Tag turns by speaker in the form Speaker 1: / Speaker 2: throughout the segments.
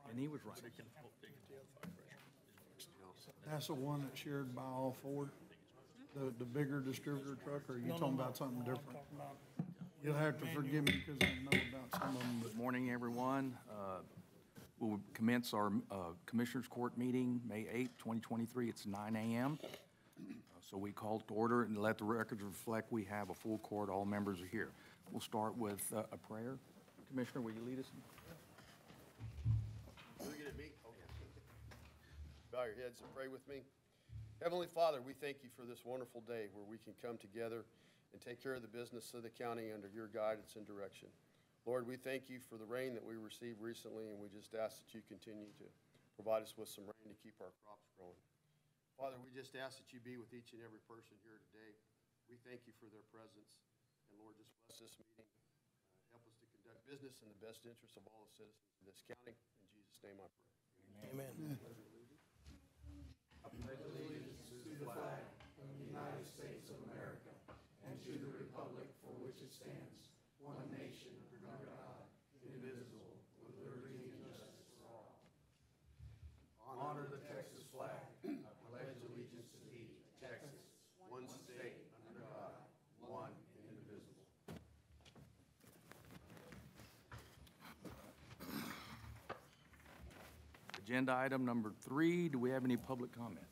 Speaker 1: And he was right.
Speaker 2: That's the one that's shared by all four? The bigger distributor truck, or are you talking about something different? You'll have to forgive me because I know about some of them, but
Speaker 1: Good morning, everyone. We'll commence our Commissioners Court meeting, May 8th, 2023. It's 9 a.m. So we call to order and let the records reflect we have a full court. All members are here. We'll start with a prayer. Commissioner, will you lead us?
Speaker 3: Looking at me? Bow your heads and pray with me. Heavenly Father, we thank you for this wonderful day where we can come together and take care of the business of the county under your guidance and direction. Lord, we thank you for the rain that we received recently, and we just ask that you continue to provide us with some rain to keep our crops growing. Father, we just ask that you be with each and every person here today. We thank you for their presence. And Lord, just bless this meeting. Help us to conduct business in the best interest of all the citizens of this county. In Jesus' name I pray.
Speaker 2: amen.
Speaker 4: I pledge allegiance to the flag of the United States of America and to the republic for which it stands, one nation, under God, indivisible, with liberty and justice for all. Honor the Texas flag. I pledge allegiance to thee, Texas, one state, under God, one and indivisible.
Speaker 1: Agenda item number 3, do we have any public comment?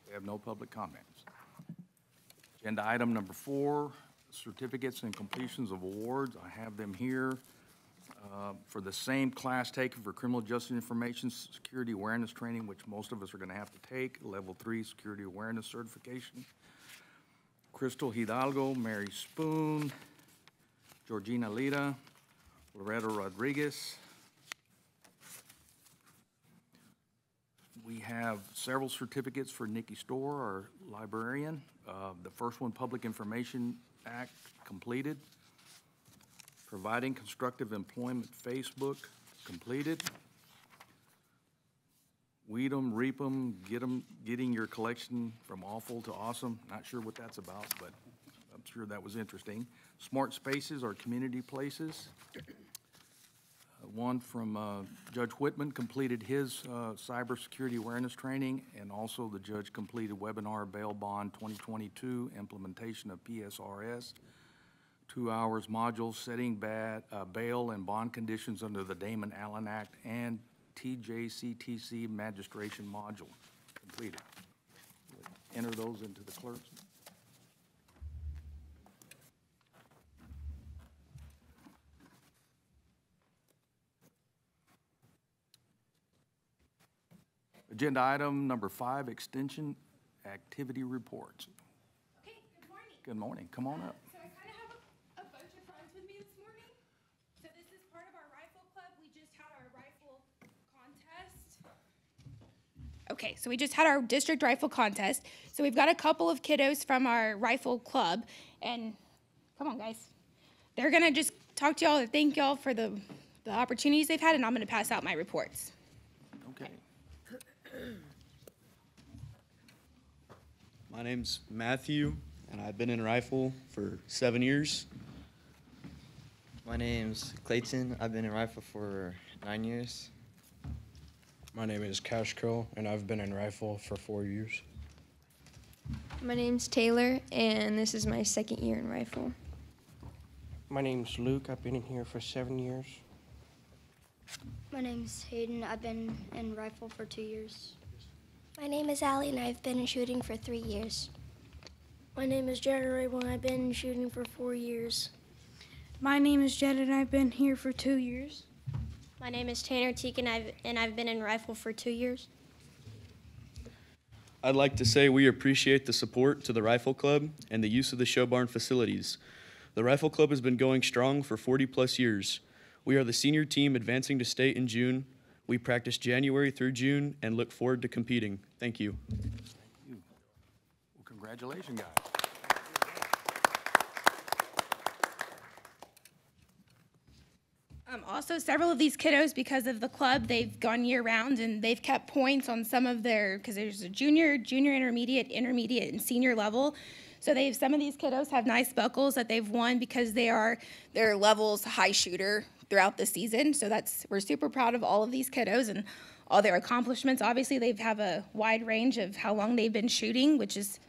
Speaker 1: We have no public comments. Agenda item number 4, certificates and completions of awards. I have them here for the same class taken for criminal justice information security awareness training, which most of us are going to have to take, level 3 security awareness certification. Crystal Hidalgo, Mary Spoon, Georgina Lita, Loreto Rodriguez. We have several certificates for Nikki Storr, our librarian. The first one, Public Information Act, completed. Providing Constructive Employment Facebook, completed. Weed 'em, reap 'em, getting your collection from awful to awesome. Not sure what that's about, but I'm sure that was interesting. Smart Spaces, our community places. One from Judge Whitman completed his cybersecurity awareness training, and also the judge completed webinar Bail Bond 2022 implementation of PSRS, 2 hours modules setting bail and bond conditions under the Damon Allen Act, and TJCTC magistration module completed. Enter those into the clerk's. Agenda item number 5, extension activity reports.
Speaker 5: Okay, good morning.
Speaker 1: Good morning. Come on up.
Speaker 5: So I kind of have a bunch of friends with me this morning. So this is part of our rifle club. We just had our rifle contest. Okay, so we just had our district rifle contest. So we've got a couple of kiddos from our rifle club, and come on, guys. They're gonna just talk to y'all and thank y'all for the opportunities they've had, and I'm gonna pass out my reports.
Speaker 1: Okay.
Speaker 6: My name's Matthew, and I've been in rifle for 7 years.
Speaker 7: My name's Clayton. I've been in rifle for 9 years.
Speaker 8: My name is Cashco, and I've been in rifle for 4 years.
Speaker 9: My name's Taylor, and this is my 2nd year in rifle.
Speaker 8: My name's Luke. I've been in here for 7 years.
Speaker 10: My name's Hayden. I've been in rifle for 2 years.
Speaker 11: My name is Allie, and I've been shooting for 3 years.
Speaker 12: My name is Jared Rabel, and I've been shooting for 4 years.
Speaker 13: My name is Jed, and I've been here for 2 years.
Speaker 14: My name is Tanner Teak, and I've been in rifle for 2 years.
Speaker 6: I'd like to say we appreciate the support to the Rifle Club and the use of the show barn facilities. The Rifle Club has been going strong for 40-plus years. We are the senior team advancing to state in June. We practice January through June and look forward to competing. Thank you.
Speaker 1: Thank you. Well, congratulations, guys.
Speaker 5: Also, several of these kiddos, because of the club, they've gone year-round, and they've kept points on some of their, because there's a junior, intermediate, and senior level. So some of these kiddos have nice buckles that they've won because they're levels high shooter throughout the season. So we're super proud of all of these kiddos and all their accomplishments. Obviously, they have a wide range of how long they've been shooting, which is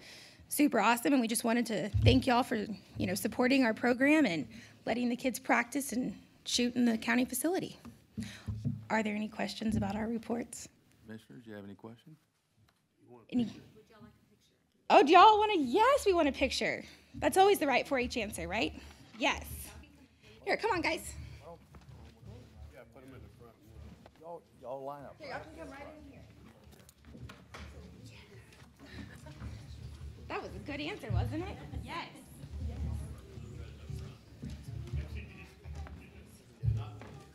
Speaker 5: super awesome. And we just wanted to thank y'all for, supporting our program and letting the kids practice and shoot in the county facility. Are there any questions about our reports?
Speaker 1: Commissioners, do you have any questions?
Speaker 5: Oh, do y'all want to? Yes, we want a picture. That's always the right 4-H answer, right? Yes. Here, come on, guys.
Speaker 3: Yeah, put them in the front.
Speaker 1: Y'all line up.
Speaker 5: Here, y'all can come right in here. That was a good answer, wasn't it? Yes.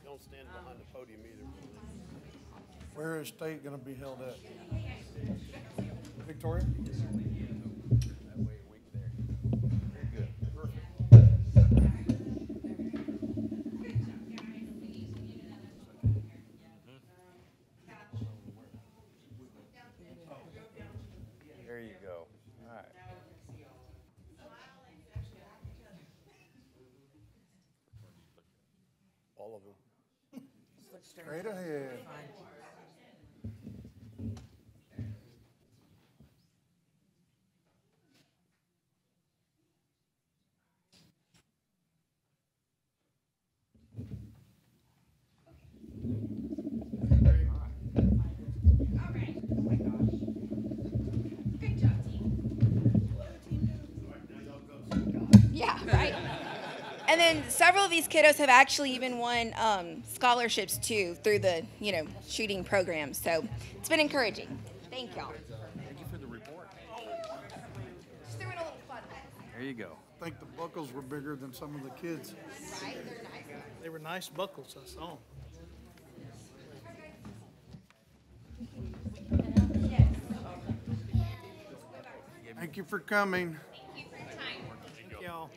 Speaker 3: Don't stand behind the podium either.
Speaker 2: Where is state gonna be held at? Victoria?
Speaker 1: There you go. All right.
Speaker 3: All of them.
Speaker 2: Straight ahead.
Speaker 5: Yeah, right. And then several of these kiddos have actually even won scholarships too through the, shooting program. So it's been encouraging. Thank y'all.
Speaker 1: Thank you for the report.
Speaker 5: Just threw in a little fun.
Speaker 1: There you go.
Speaker 2: I think the buckles were bigger than some of the kids.
Speaker 5: Right? They're nice.
Speaker 4: They were nice buckles, I saw 'em.
Speaker 2: Thank you for coming.
Speaker 5: Thank you for your time.
Speaker 4: Thank y'all.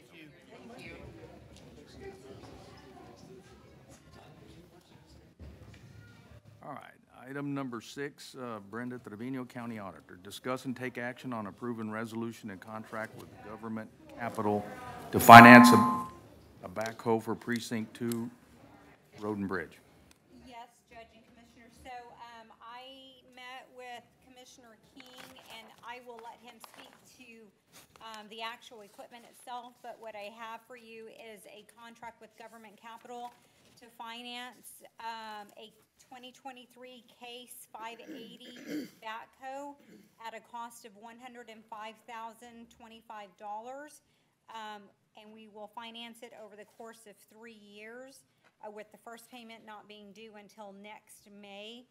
Speaker 1: All right, item number 6, Brenda Trevino, County Auditor. Discuss and take action on approving resolution and contract with Government Capital to finance a backhoe for Precinct 2 Road and Bridge.
Speaker 15: Yes, Judge and Commissioner. So I met with Commissioner King, and I will let him speak to the actual equipment itself, but what I have for you is a contract with Government Capital to finance a 2023 Case 580 backhoe at a cost of $105,025. And we will finance it over the course of 3 years, with the first payment not being due until next May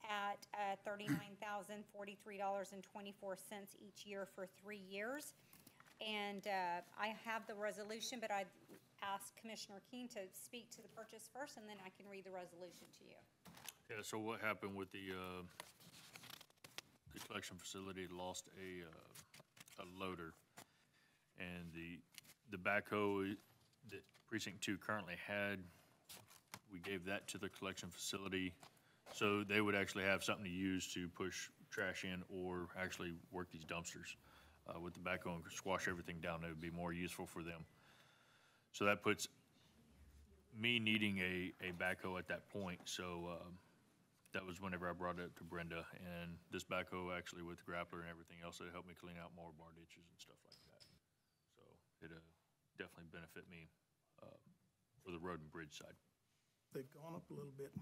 Speaker 15: at $39,043.24 each year for 3 years. And I have the resolution, but I'd ask Commissioner Keene to speak to the purchase first, and then I can read the resolution to you.
Speaker 16: Yeah, so what happened with the collection facility lost a loader, and the backhoe that Precinct 2 currently had, we gave that to the collection facility, so they would actually have something to use to push trash in or actually work these dumpsters with the backhoe and squash everything down. It would be more useful for them. So that puts me needing a backhoe at that point. So that was whenever I brought it up to Brenda. And this backhoe actually with the grappler and everything else, it helped me clean out more bar ditches and stuff like that. So it definitely benefit me for the road and bridge side.
Speaker 4: They've gone up a little bit.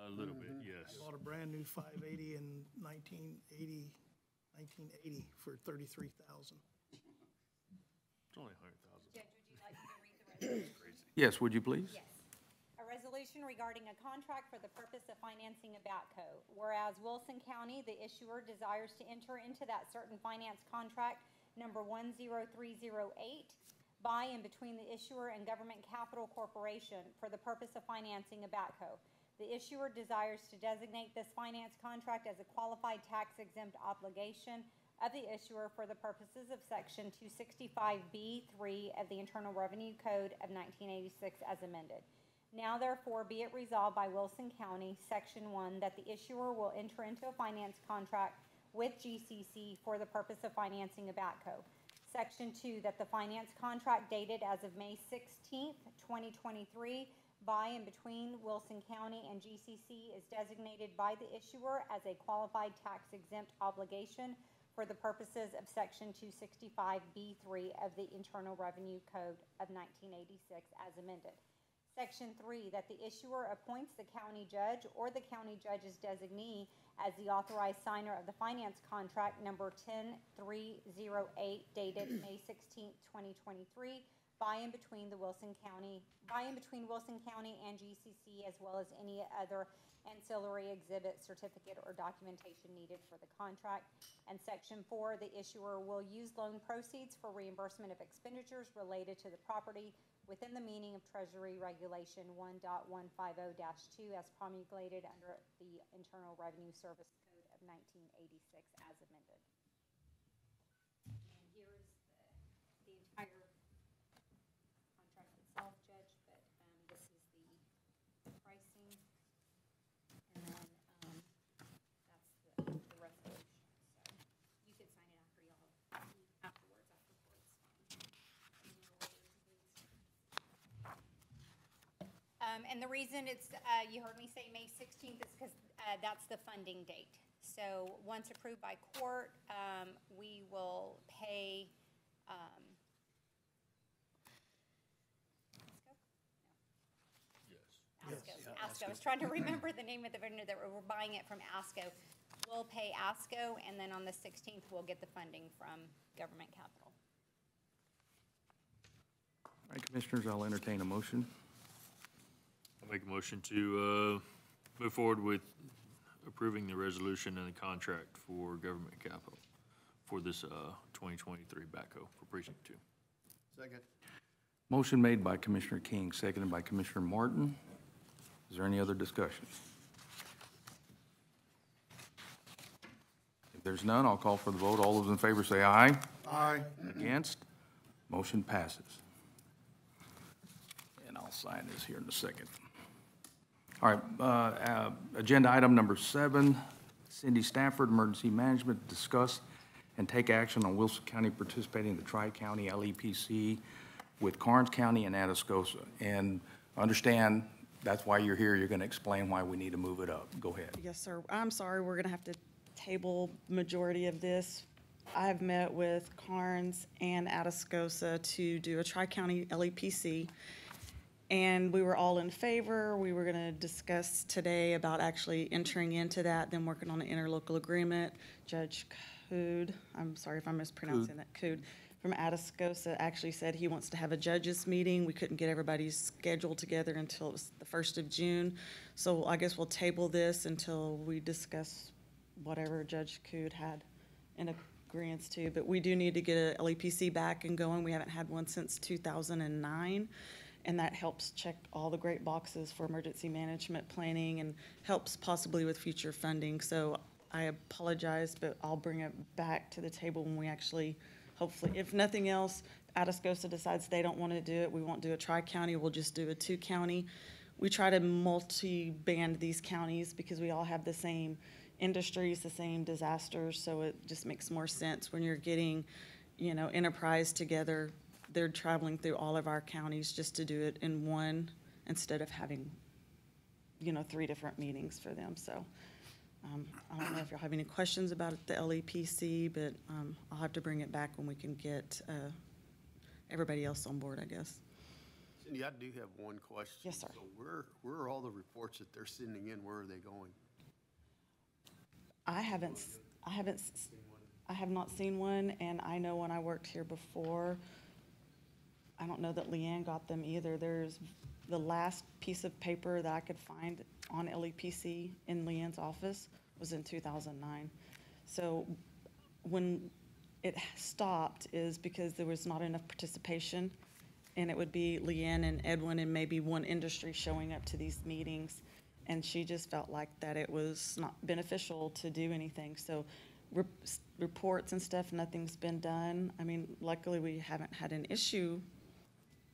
Speaker 16: A little bit, yes.
Speaker 4: I bought a brand new 580 in 1980 for $33,000.
Speaker 16: It's only 100,000.
Speaker 15: Judge, would you like me to read the resolution?
Speaker 1: Yes, would you please?
Speaker 15: Yes. A resolution regarding a contract for the purpose of financing a backhoe. Whereas Wilson County, the issuer, desires to enter into that certain finance contract number 10308 by and between the issuer and Government Capital Corporation for the purpose of financing a backhoe. The issuer desires to designate this finance contract as a qualified tax-exempt obligation of the issuer for the purposes of Section 265B3 of the Internal Revenue Code of 1986 as amended. Now therefore be it resolved by Wilson County, Section 1, that the issuer will enter into a finance contract with GCC for the purpose of financing a backhoe. Section 2, that the finance contract dated as of May 16th, 2023 by and between Wilson County and GCC is designated by the issuer as a qualified tax-exempt obligation for the purposes of Section 265B3 of the Internal Revenue Code of 1986 as amended. Section 3, that the issuer appoints the county judge or the county judge's designee as the authorized signer of the finance contract number 10308 dated May 16, 2023, by and between Wilson County and GCC, as well as any other ancillary exhibit, certificate, or documentation needed for the contract. And Section 4, the issuer will use loan proceeds for reimbursement of expenditures related to the property within the meaning of Treasury Regulation 1.150-2 as promulgated under the Internal Revenue Service Code of 1986 as amended. And here is the entire contract itself, Judge, but this is the pricing, and then that's the resolution. So you could sign it after y'all, afterwards, after court's and the reason it's, you heard me say May 16th is because that's the funding date. So once approved by court, we will pay, ASCO. I was trying to remember the name of the vendor that we're buying it from ASCO. We'll pay ASCO, and then on the 16th, we'll get the funding from government capital.
Speaker 1: All right, Commissioners, I'll entertain a motion.
Speaker 16: I'll make a motion to move forward with approving the resolution and the contract for government capital for this 2023 backhoe for Precinct 2.
Speaker 3: Second.
Speaker 1: Motion made by Commissioner King, seconded by Commissioner Martin. Is there any other discussion? If there's none, I'll call for the vote. All those in favor say aye.
Speaker 2: Aye.
Speaker 1: Against? Motion passes. And I'll sign this here in a second. All right, agenda item number 7, Cindy Stafford, Emergency Management, discuss and take action on Wilson County participating in the Tri-County LEPC with Karnes County and Atascosa. And understand that's why you're here. You're going to explain why we need to move it up. Go ahead.
Speaker 17: Yes, sir. I'm sorry, we're going to have to table majority of this. I have met with Karnes and Atascosa to do a Tri-County LEPC, and we were all in favor. We were going to discuss today about actually entering into that, then working on an interlocal agreement. Judge Cood, I'm sorry if I'm mispronouncing that, Cood, from Atascosa actually said he wants to have a judges meeting. We couldn't get everybody's schedule together until it was the 1st of June. So I guess we'll table this until we discuss whatever Judge Cood had in agreement to. But we do need to get a LEPC back and going. We haven't had one since 2009. And that helps check all the great boxes for emergency management planning and helps possibly with future funding. So I apologize, but I'll bring it back to the table when we actually, hopefully, if nothing else, Atascosa decides they don't want to do it, we won't do a tri-county, we'll just do a 2-county. We try to multi-band these counties because we all have the same industries, the same disasters, so it just makes more sense when you're getting, you know, enterprise together. They're traveling through all of our counties just to do it in one instead of having, you know, 3 different meetings for them. So I don't know if y'all have any questions about the LEPC, but I'll have to bring it back when we can get everybody else on board, I guess.
Speaker 3: Cindy, I do have one question.
Speaker 17: Yes, sir.
Speaker 3: So where are all the reports that they're sending in? Where are they going?
Speaker 17: I have not seen one, and I know when I worked here before, I don't know that Leanne got them either. There's the last piece of paper that I could find on LEPC in Leanne's office was in 2009. So when it stopped is because there was not enough participation, and it would be Leanne and Edwin and maybe one industry showing up to these meetings, and she just felt like that it was not beneficial to do anything. So reports and stuff, nothing's been done. I mean, luckily we haven't had an issue.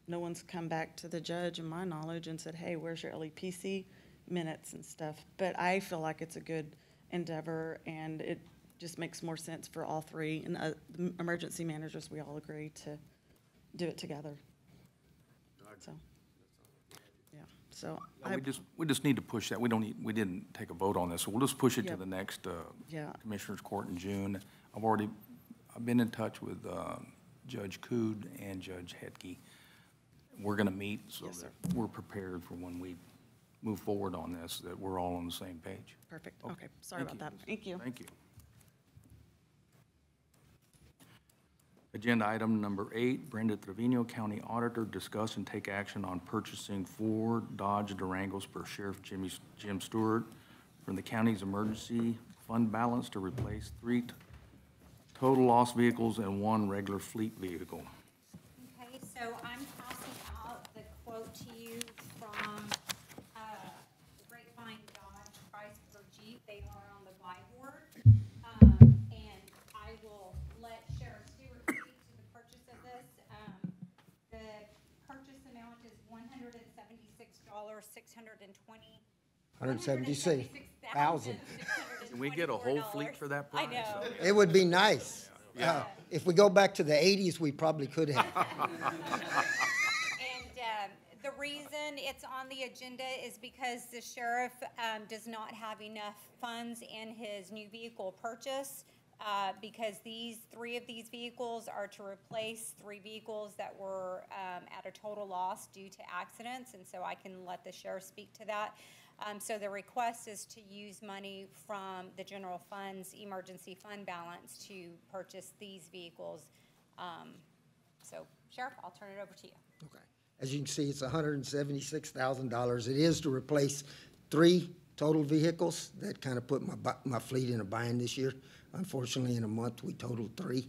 Speaker 17: No one's come back to the judge, in my knowledge, and said, hey, where's your LEPC minutes and stuff? But I feel like it's a good endeavor, and it just makes more sense for all 3. And the emergency managers, we all agree to do it together. So, yeah. So
Speaker 1: Yeah, we just need to push that. We didn't take a vote on this, so we'll just push it to
Speaker 17: Yep.
Speaker 1: the next
Speaker 17: Yeah.
Speaker 1: Commissioners Court in June. I've been in touch with Judge Cood and Judge Hetke. We're gonna meet so
Speaker 17: Yes,
Speaker 1: that we're prepared for when we move forward on this, that we're all on the same page.
Speaker 17: Perfect. Okay, sorry
Speaker 1: Thank
Speaker 17: about
Speaker 1: you.
Speaker 17: that. Thank you.
Speaker 1: Thank you. Agenda item number 8, Brenda Trevino, County Auditor, discuss and take action on purchasing 4 Dodge Durangos per Sheriff Jim Stewart from the county's emergency fund balance to replace 3 total loss vehicles and 1 regular fleet vehicle.
Speaker 15: Okay, so I'm passing out the quote to you from the Grapevine Dodge price per Jeep. They are on the buy board. And I will let Sheriff Stewart speak to the purchase of this. The purchase amount is $176,620.
Speaker 18: $176,000.
Speaker 1: Can we get a whole fleet for that price?
Speaker 15: I know.
Speaker 18: It would be nice.
Speaker 1: Yeah.
Speaker 18: If we go back to the 80s, we probably could have.
Speaker 15: And the reason it's on the agenda is because the sheriff does not have enough funds in his new vehicle purchase, because 3 of these vehicles are to replace 3 vehicles that were at a total loss due to accidents, and so I can let the sheriff speak to that. So the request is to use money from the general fund's emergency fund balance to purchase these vehicles. So Sheriff, I'll turn it over to you.
Speaker 18: Okay. As you can see, it's $176,000. It is to replace 3 total vehicles. That kind of put my fleet in a bind this year. Unfortunately, in a month, we totaled 3.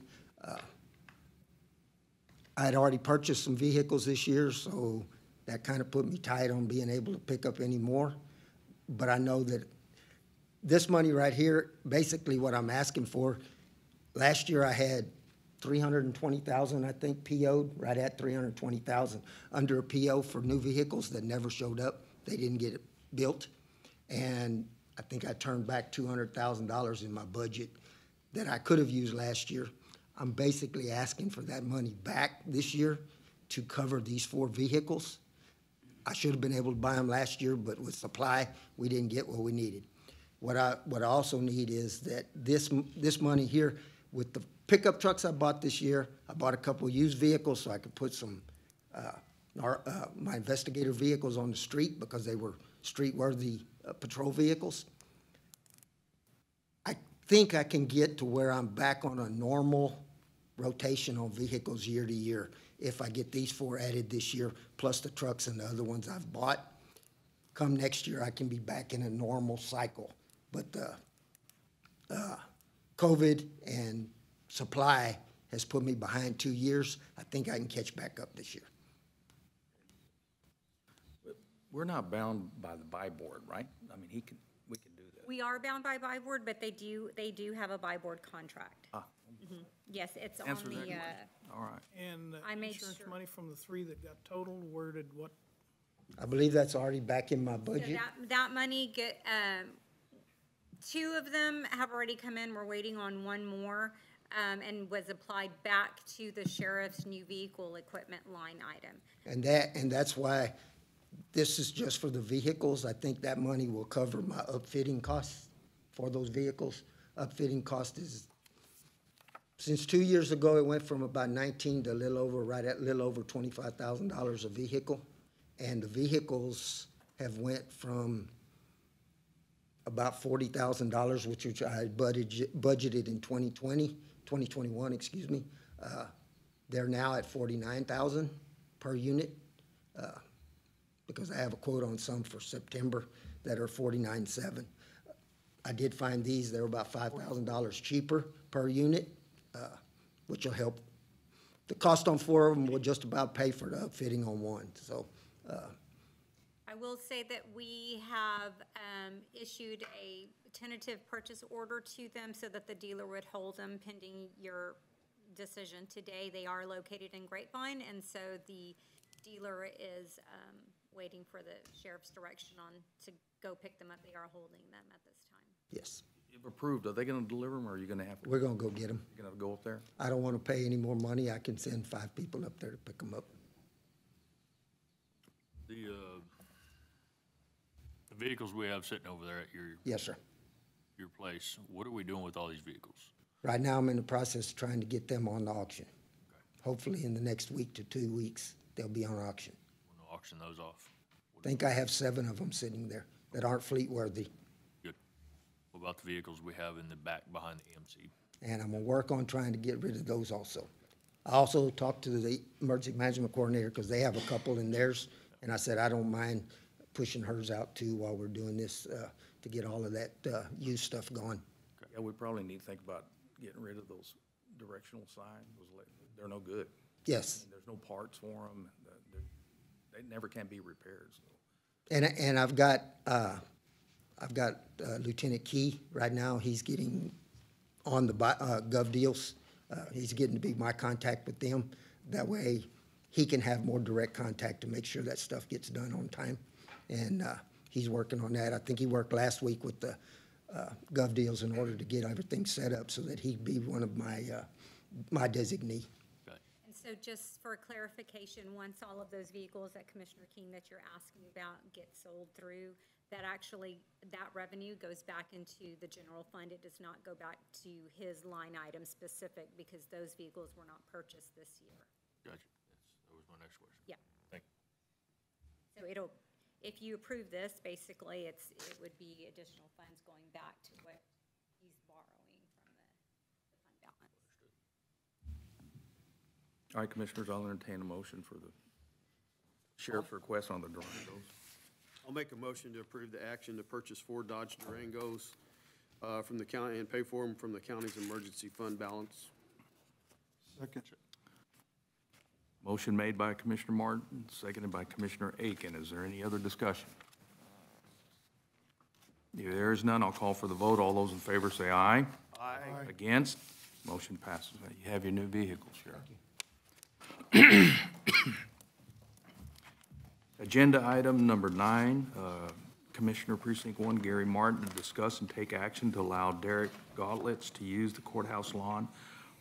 Speaker 18: I had already purchased some vehicles this year, so that kind of put me tight on being able to pick up any more. But I know that this money right here, basically what I'm asking for, last year I had $320,000, I think, PO'd, right at $320,000 under a PO for new vehicles that never showed up. They didn't get it built. And I think I turned back $200,000 in my budget that I could have used last year. I'm basically asking for that money back this year to cover these 4 vehicles. I should have been able to buy them last year, but with supply, we didn't get what we needed. What I also need is that this money here, with the pickup trucks I bought this year, I bought a couple used vehicles so I could put some my investigator vehicles on the street because they were street-worthy patrol vehicles. I think I can get to where I'm back on a normal rotation on vehicles year to year if I get these 4 added this year, plus the trucks and the other ones I've bought. Come next year, I can be back in a normal cycle. But COVID and supply has put me behind 2 years. I think I can catch back up this year.
Speaker 1: We're not bound by the buy board, right? I mean, we can do that.
Speaker 15: We are bound by buy board, but they do have a buy board contract. Mhm. Yes, it's on
Speaker 1: Answer that
Speaker 15: the,
Speaker 1: question. All right.
Speaker 2: And the
Speaker 15: I made
Speaker 2: insurance
Speaker 15: sure.
Speaker 2: money from the 3 that got totaled, where did what?
Speaker 18: I believe that's already back in my
Speaker 15: so
Speaker 18: budget.
Speaker 15: that money 2 of them have already come in. We're waiting on 1 more, and was applied back to the sheriff's new vehicle equipment line item.
Speaker 18: And that's why this is just for the vehicles. I think that money will cover my upfitting costs for those vehicles. Upfitting cost is, since 2 years ago, it went from about 19 to a little over $25,000 a vehicle. And the vehicles have went from about $40,000, which I budgeted in 2021, excuse me. They're now at $49,000 per unit, because I have a quote on some for September that are $49,700. I did find these, they're about $5,000 cheaper per unit, which will help. The cost on 4 of them will just about pay for the upfitting on 1, so.
Speaker 15: I will say that we have issued a tentative purchase order to them so that the dealer would hold them pending your decision today. They are located in Grapevine, and so the dealer is waiting for the sheriff's direction on to go pick them up. They are holding them at this time.
Speaker 18: Yes.
Speaker 1: If approved, are they gonna deliver them, or are you gonna have to?
Speaker 18: We're gonna go get them.
Speaker 1: You're gonna go up there?
Speaker 18: I don't wanna pay any more money. I can send 5 people up there to pick them up.
Speaker 16: The vehicles we have sitting over there at
Speaker 18: Yes, sir.
Speaker 16: your place, what are we doing with all these vehicles?
Speaker 18: Right now, I'm in the process of trying to get them on the auction. Hopefully in the next week to 2 weeks, they'll be on auction.
Speaker 16: We'll auction those off.
Speaker 18: I think I have 7 of them sitting there that aren't fleet worthy.
Speaker 16: Good. What about the vehicles we have in the back behind the EMC?
Speaker 18: And I'm gonna work on trying to get rid of those also. I also talked to the emergency management coordinator because they have a couple in theirs. And I said, I don't mind pushing hers out too while we're doing this, to get all of that, used stuff gone.
Speaker 1: Yeah, we probably need to think about getting rid of those directional signs. They're no good.
Speaker 18: Yes.
Speaker 1: There's no parts for them. They never can be repaired, so.
Speaker 18: And I've got Lieutenant Key right now. He's getting on the Gov Deals. He's getting to be my contact with them. That way, he can have more direct contact to make sure that stuff gets done on time. And he's working on that. I think he worked last week with the Gov Deals in order to get everything set up so that he'd be one of my my designee.
Speaker 15: And so just for clarification, once all of those vehicles that Commissioner King that you're asking about get sold through, that actually, that revenue goes back into the general fund. It does not go back to his line item specific because those vehicles were not purchased this year.
Speaker 16: Gotcha. That was my next question.
Speaker 15: Yeah.
Speaker 16: Thank you.
Speaker 15: So if you approve this, basically, it would be additional funds going back to what he's borrowing from the fund balance.
Speaker 1: All right, Commissioners, I'll entertain a motion for the sheriff's request on the Durangos.
Speaker 3: I'll make a motion to approve the action to purchase 4 Dodge Durangos from the county and pay for them from the county's emergency fund balance.
Speaker 2: Second.
Speaker 1: Motion made by Commissioner Martin, seconded by Commissioner Aiken. Is there any other discussion? If there is none, I'll call for the vote. All those in favor say aye.
Speaker 3: Aye.
Speaker 1: Against? Motion passes. You have your new vehicle, Sheriff. Agenda item number 9, Commissioner Precinct 1 Gary Martin to discuss and take action to allow Derek Gauntlets to use the courthouse lawn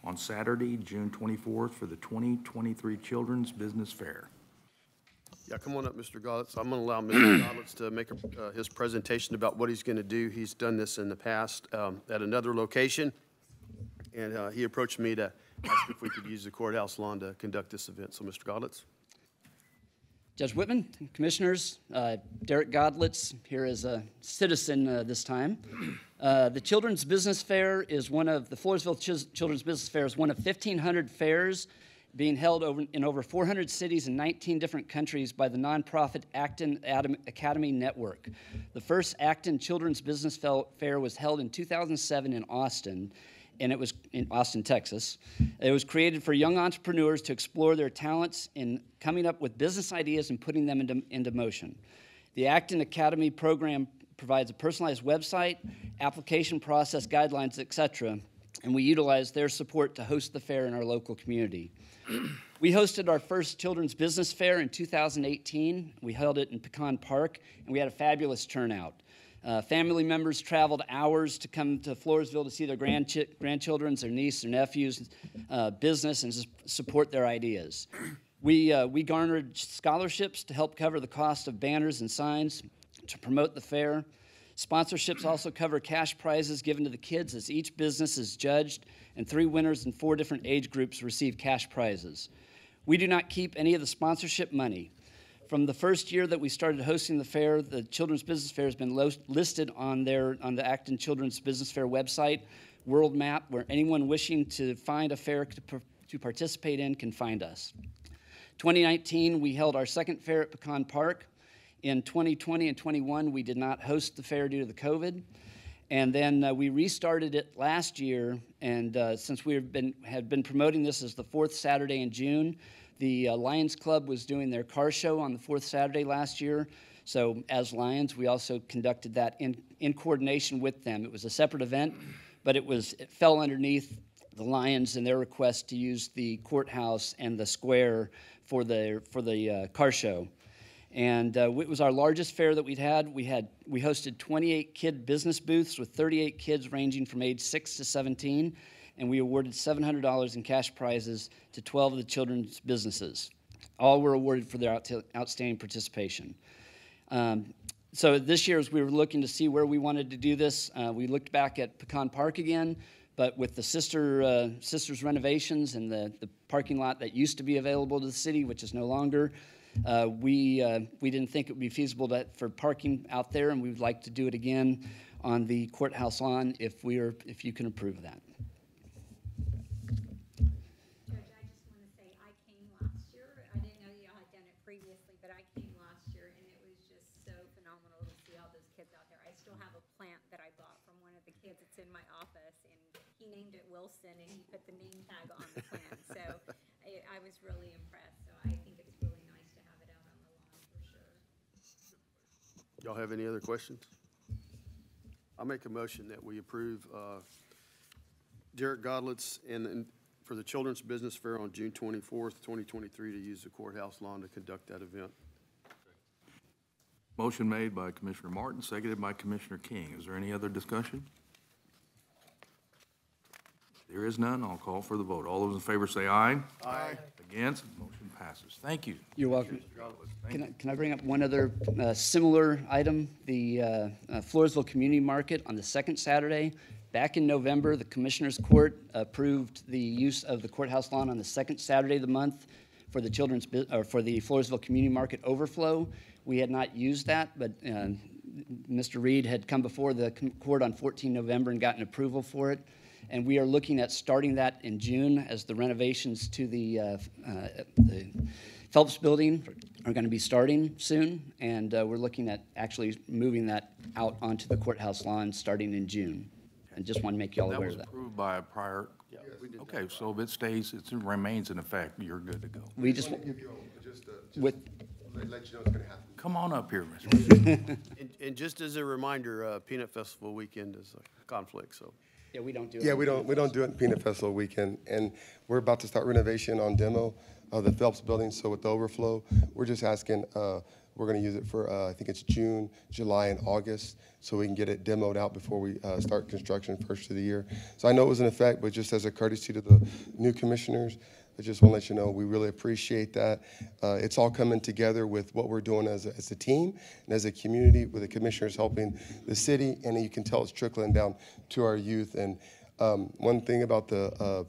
Speaker 1: on Saturday, June 24th for the 2023 Children's Business Fair.
Speaker 3: Yeah, come on up, Mr. Gauntlets. I'm going to allow Mr. Gauntlets to make his presentation about what he's going to do. He's done this in the past at another location, and he approached me to ask if we could use the courthouse lawn to conduct this event. So, Mr. Gauntlets.
Speaker 19: Judge Whitman, Commissioners, Derek Gauntlets here as a citizen this time. The Children's Business Fair is one of, the Floresville Children's Business Fair is one of 1,500 fairs being held in over 400 cities in 19 different countries by the nonprofit Acton Academy Network. The first Acton Children's Business Fair was held in 2007 in Austin, and it was in Austin, Texas. It was created for young entrepreneurs to explore their talents in coming up with business ideas and putting them into motion. The Acton Academy program provides a personalized website, application process guidelines, etc., and we utilize their support to host the fair in our local community. We hosted our first Children's Business Fair in 2018. We held it in Pecan Park, and we had a fabulous turnout. Family members traveled hours to come to Floresville to see their grandchildren, their niece, their nephews, business, and support their ideas. We garnered scholarships to help cover the cost of banners and signs to promote the fair. Sponsorships also cover cash prizes given to the kids as each business is judged, and 3 winners in 4 different age groups receive cash prizes. We do not keep any of the sponsorship money. From the first year that we started hosting the fair, the Children's Business Fair has been listed on the Acton Children's Business Fair website, World Map, where anyone wishing to find a fair to participate in can find us. 2019, we held our second fair at Pecan Park. In 2020 and 21, we did not host the fair due to the COVID. And then we restarted it last year, and since we had been promoting this as the 4th Saturday in June, the Lions Club was doing their car show on the 4th Saturday last year. So as Lions, we also conducted that in coordination with them. It was a separate event, but it fell underneath the Lions and their request to use the courthouse and the square for the car show. And it was our largest fair that we'd had. We hosted 28 kid business booths with 38 kids ranging from age 6 to 17, and we awarded $700 in cash prizes to 12 of the children's businesses. All were awarded for their outstanding participation. So this year, as we were looking to see where we wanted to do this, we looked back at Pecan Park again, but with the sisters renovations and the parking lot that used to be available to the city, which is no longer, we didn't think it would be feasible for parking out there, and we would like to do it again on the courthouse lawn if you can approve of that.
Speaker 15: Judge, I just want to say, I came last year. I didn't know y'all had done it previously, but I came last year, and it was just so phenomenal to see all those kids out there. I still have a plant that I bought from one of the kids that's in my office, and he named it Wilson, and he put the name tag on the plant. So I was really impressed. So I think it's really nice to have it out on the lawn for sure.
Speaker 3: Y'all have any other questions? I'll make a motion that we approve Derek Godlitz and for the Children's Business Fair on June 24th, 2023, to use the courthouse lawn to conduct that event.
Speaker 1: Motion made by Commissioner Martin, seconded by Commissioner King. Is there any other discussion? There is none. I'll call for the vote. All those in favor say aye.
Speaker 3: Aye.
Speaker 1: Against? Motion passes. Thank you.
Speaker 19: You're welcome.
Speaker 1: Mr. Godlitz. Thank you.
Speaker 19: Can I bring up one other similar item? The Floresville Community Market on the second Saturday. Back in November, the Commissioners Court approved the use of the courthouse lawn on the second Saturday of the month for the for the Floresville Community Market overflow. We had not used that, but Mr. Reed had come before the court on 14 November and gotten approval for it. And we are looking at starting that in June as the renovations to the Phelps Building are going to be starting soon. And we're looking at actually moving that out onto the courthouse lawn starting in June. And just want to make you all aware of that.
Speaker 1: That was approved by a prior, okay, so if it stays, it remains in effect, you're good to go.
Speaker 19: We just,
Speaker 20: give you just
Speaker 19: with,
Speaker 20: let you know it's going to happen.
Speaker 1: Come on up here, Mr.
Speaker 3: And just as a reminder, Peanut Festival weekend is a conflict, so.
Speaker 19: yeah, we don't do it.
Speaker 20: Yeah, we don't do it Peanut Festival weekend, and we're about to start renovation on demo of the Phelps Building. So with the overflow, we're just asking. We're going to use it for I think it's June, July, and August, so we can get it demoed out before we start construction first of the year. So I know it was in effect, but just as a courtesy to the new commissioners, I just want to let you know we really appreciate that. It's all coming together with what we're doing as a team and as a community, with the commissioners helping the city, and you can tell it's trickling down to our youth. And one thing about the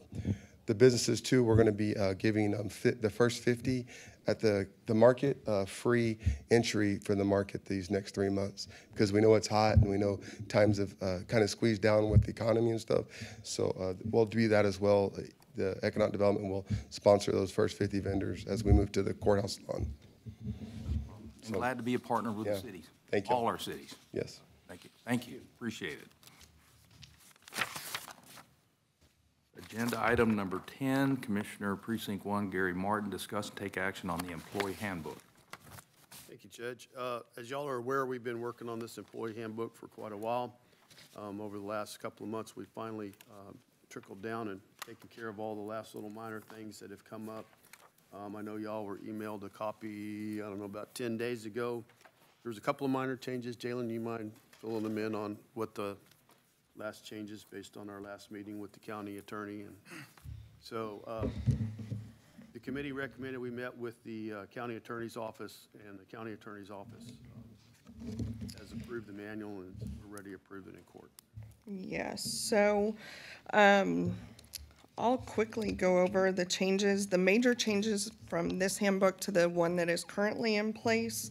Speaker 20: businesses too, we're going to be giving the first 50 at the market free entry for the market these next 3 months, because we know it's hot and we know times have kind of squeezed down with the economy and stuff. So we'll do that as well. The Economic Development will sponsor those first 50 vendors as we move to the courthouse lawn.
Speaker 1: I'm glad to be a partner with the cities.
Speaker 20: Thank you.
Speaker 1: All our cities.
Speaker 20: Yes.
Speaker 1: Thank you. Thank you. Appreciate it. Agenda item number 10, Commissioner Precinct 1 Gary Martin, discuss and take action on the employee handbook.
Speaker 3: Thank you, Judge. As y'all are aware, we've been working on this employee handbook for quite a while. Over the last couple of months, we finally trickled down and taken care of all the last little minor things that have come up. I know y'all were emailed a copy, I don't know, about 10 days ago. There's a couple of minor changes. Jalen, you mind filling them in on what the last changes based on our last meeting with the county attorney? And so the committee recommended we met with the county attorney's office, and the county attorney's office has approved the manual, and we're ready to approve it in court.
Speaker 21: Yes, so I'll quickly go over the changes, the major changes from this handbook to the one that is currently in place.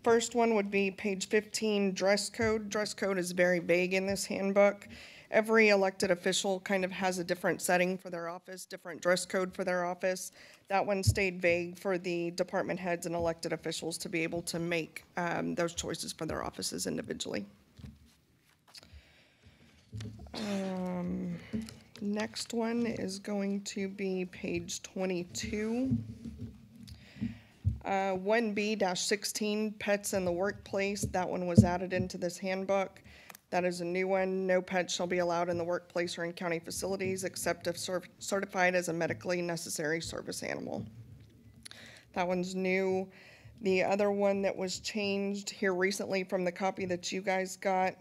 Speaker 21: First one would be page 15, dress code. Dress code is very vague in this handbook. Every elected official kind of has a different setting for their office, different dress code for their office. That one stayed vague for the department heads and elected officials to be able to make those choices for their offices individually. Next one is going to be page 22. 1B-16, pets in the workplace. That one was added into this handbook. That is a new one. No pets shall be allowed in the workplace or in county facilities except if certified as a medically necessary service animal. That one's new. The other one that was changed here recently from the copy that you guys got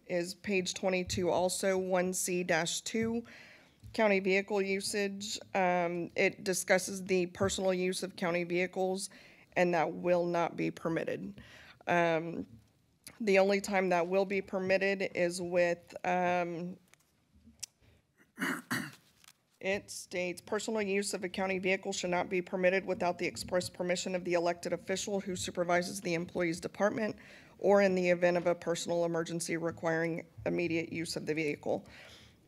Speaker 21: is page 22, also 1C-2, county vehicle usage. It discusses the personal use of county vehicles and that will not be permitted. The only time that will be permitted is with, it states, personal use of a county vehicle should not be permitted without the express permission of the elected official who supervises the employee's department, or in the event of a personal emergency requiring immediate use of the vehicle.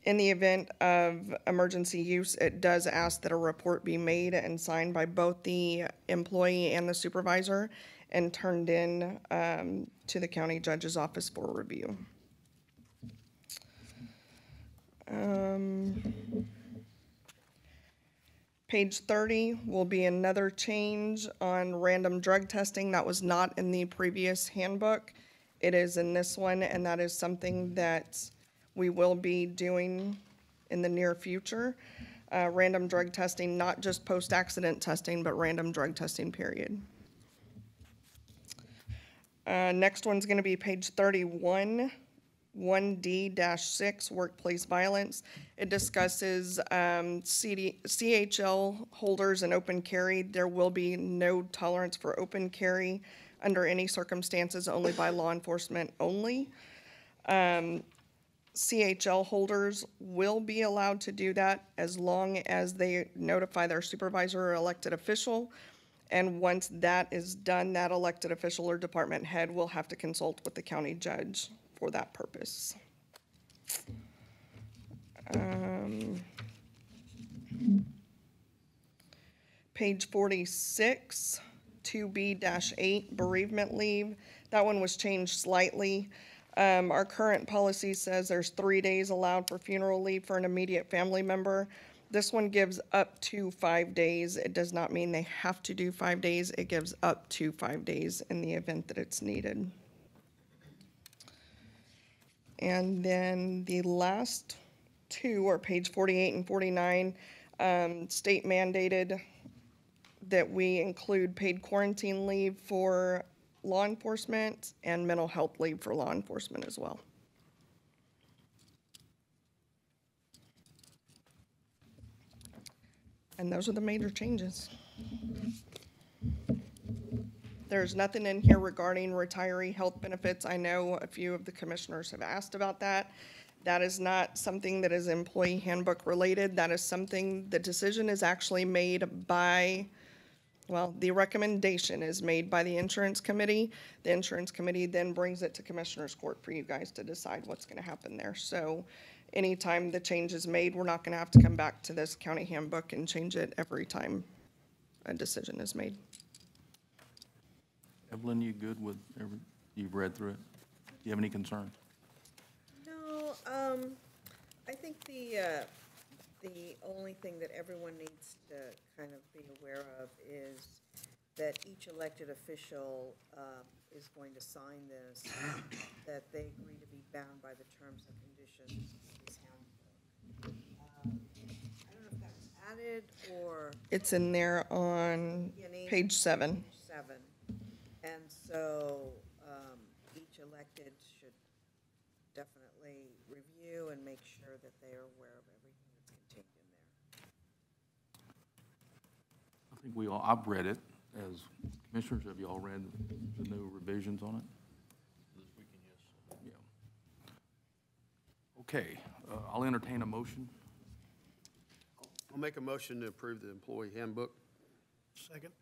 Speaker 21: In the event of emergency use, it does ask that a report be made and signed by both the employee and the supervisor and turned in to the county judge's office for review. Page 30 will be another change on random drug testing. That was not in the previous handbook. It is in this one, and that is something that we will be doing in the near future. Random drug testing, not just post-accident testing, but random drug testing, period. Next one's gonna be page 31, 1D-6, workplace violence. It discusses CHL holders and open carry. There will be no tolerance for open carry under any circumstances, only by law enforcement only. CHL holders will be allowed to do that as long as they notify their supervisor or elected official. And once that is done, that elected official or department head will have to consult with the county judge for that purpose. Page 46, 2B-8, bereavement leave. That one was changed slightly. Our current policy says there's 3 days allowed for funeral leave for an immediate family member. This one gives up to 5 days. It does not mean they have to do 5 days. It gives up to 5 days in the event that it's needed. And then the last two are page 48 and 49. State mandated that we include paid quarantine leave for law enforcement and mental health leave for law enforcement as well. And those are the major changes. There's nothing in here regarding retiree health benefits. I know a few of the commissioners have asked about that. That is not something that is employee handbook related. That is something, the decision is actually made by, well, the recommendation is made by the insurance committee. The insurance committee then brings it to commissioners court for you guys to decide what's gonna happen there. So anytime the change is made, we're not gonna have to come back to this county handbook and change it every time a decision is made.
Speaker 1: Evelyn, you good with you've read through it? Do you have any concerns?
Speaker 7: No, I think the only thing that everyone needs to kind of be aware of is that each elected official is going to sign this, that they agree to be bound by the terms and conditions of this handbook. I don't know if that was added or.
Speaker 21: It's in there on page 7.
Speaker 7: 7. And so each elected should definitely review and make sure that they are aware of everything that's contained in there.
Speaker 1: I think we all, I've read it as commissioners. Have you all read the new revisions on it?
Speaker 16: This weekend, yes.
Speaker 1: Yeah. Okay, I'll entertain a motion.
Speaker 3: I'll make a motion to approve the employee handbook.
Speaker 4: Second.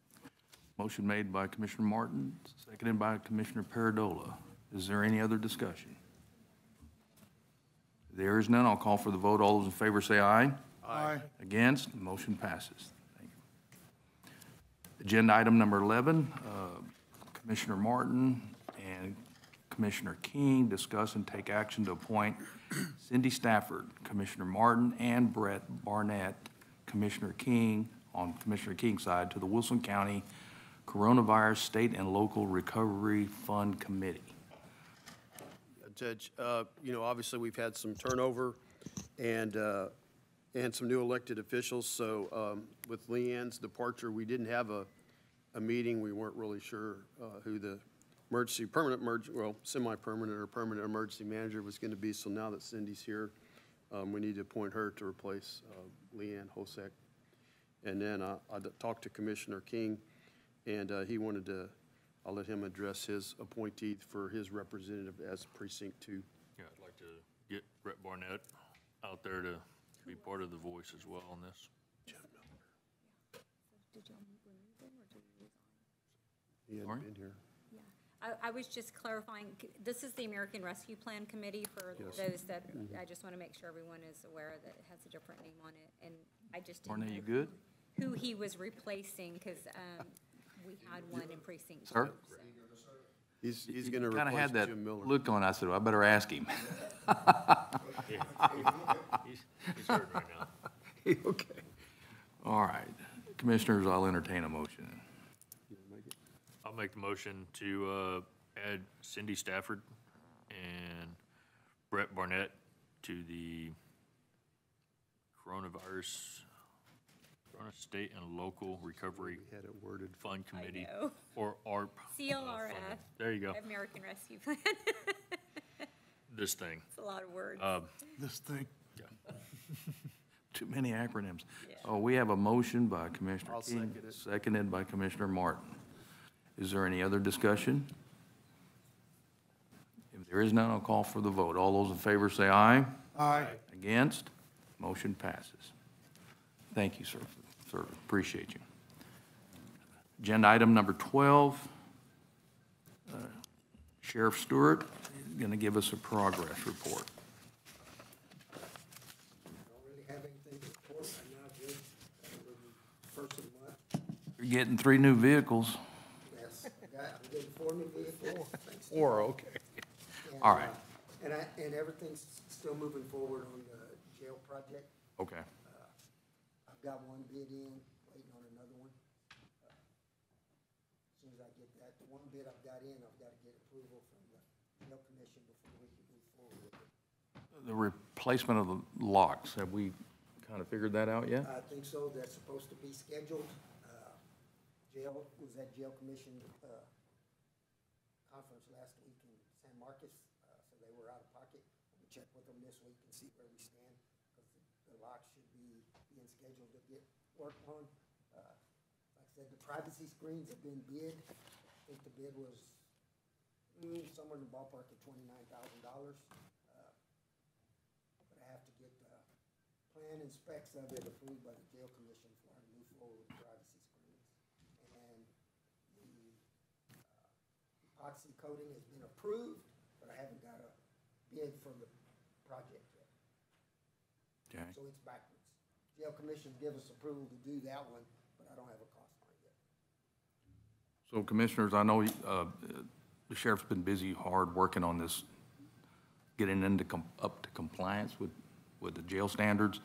Speaker 1: Motion made by Commissioner Martin, seconded by Commissioner Paradola. Is there any other discussion? There is none. I'll call for the vote. All those in favor say aye.
Speaker 2: Aye.
Speaker 1: Against? Motion passes. Thank you. Agenda item number 11, Commissioner Martin and Commissioner King discuss and take action to appoint Cindy Stafford, Commissioner Martin, and Brett Barnett, Commissioner King, on Commissioner King's side, to the Wilson County Coronavirus State and Local Recovery Fund Committee.
Speaker 3: Judge, you know, obviously we've had some turnover and some new elected officials. So with Leanne's departure, we didn't have a meeting. We weren't really sure who the semi-permanent or permanent emergency manager was going to be. So now that Cindy's here, we need to appoint her to replace Leanne Hosek. And then I talked to Commissioner King, and he wanted to, I'll let him address his appointee for his representative as precinct 2.
Speaker 16: Yeah, I'd like to get Brett Barnett out there to be part of the voice as well on this.
Speaker 3: He hadn't been here.
Speaker 15: I was just clarifying, this is the American Rescue Plan Committee for
Speaker 3: Yes.
Speaker 15: those that, I just want to make sure everyone is aware that it has a different name on it. And I just didn't
Speaker 1: Barnett, you
Speaker 15: know
Speaker 1: good?
Speaker 15: who he was replacing, because we had one in precinct 2.
Speaker 1: Sir?
Speaker 15: so.
Speaker 3: He's going to
Speaker 1: Kind of
Speaker 3: replace
Speaker 1: had that
Speaker 3: Jim Miller.
Speaker 1: look on, I said, well, I better ask him.
Speaker 16: He's hurting right now.
Speaker 1: Okay. All right. Commissioners, I'll entertain a motion.
Speaker 16: I'll make the motion to add Cindy Stafford and Brett Barnett to the Corona State and Local Recovery
Speaker 3: Had it worded.
Speaker 16: Fund Committee,
Speaker 15: know.
Speaker 16: or ARP.
Speaker 15: CLRF.
Speaker 16: There you go.
Speaker 15: American Rescue Plan.
Speaker 16: This thing.
Speaker 15: It's a lot of words.
Speaker 2: This thing.
Speaker 1: Too many acronyms. Oh, we have a motion by Commissioner
Speaker 3: I'll
Speaker 1: King,
Speaker 3: second it.
Speaker 1: seconded by Commissioner Martin. Is there any other discussion? If there is none, I'll call for the vote. All those in favor say aye.
Speaker 2: Aye.
Speaker 1: Against? Motion passes. Thank you, sir. Sir, appreciate you. Agenda item number 12. Sheriff Stewart is going to give us a progress report.
Speaker 18: Don't really have anything to report right now, Judge. First of the month.
Speaker 1: You're getting 3 new vehicles.
Speaker 18: Yes, I'm getting 4 new vehicles. thanks to
Speaker 1: 4,
Speaker 18: you.
Speaker 1: okay.
Speaker 18: And,
Speaker 1: All right.
Speaker 18: And everything's still moving forward on the jail project.
Speaker 1: Okay.
Speaker 18: I've got one bid in, waiting on another one. As soon as I get that, the one bid I've got in, I've got to get approval from the jail commission before we can move forward with it.
Speaker 1: The replacement of the locks, have we kind of figured that out yet?
Speaker 18: I think so, that's supposed to be scheduled. Jail, was at jail commission, conference last week in San Marcos, so they were out of pocket. We'll check with them this week and see where we stand, because the locks should be being scheduled to get worked on. Like I said, the privacy screens have been bid. I think the bid was somewhere in the ballpark of $29,000. But I have to get the plan and specs of it approved by the jail commission before I move forward with privacy screens. And the epoxy coating has been approved, but I haven't got a bid for the project yet.
Speaker 1: Okay.
Speaker 18: So it's backwards. Jail commission give us approval to do that one, but I don't have a cost on it yet.
Speaker 1: So Commissioners, I know the sheriff's been busy, hard working on this, getting into up to compliance with the jail standards.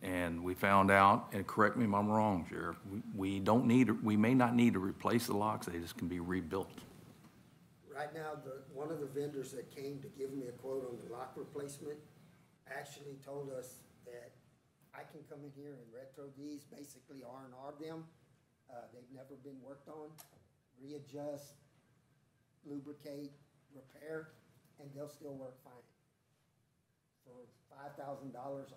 Speaker 1: And we found out, and correct me if I'm wrong, Sheriff, we may not need to replace the locks, they just can be rebuilt.
Speaker 18: Right now, one of the vendors that came to give me a quote on the lock replacement actually told us that I can come in here and retro these, basically R&R them. They've never been worked on, readjust, lubricate, repair, and they'll still work fine. For $5,000,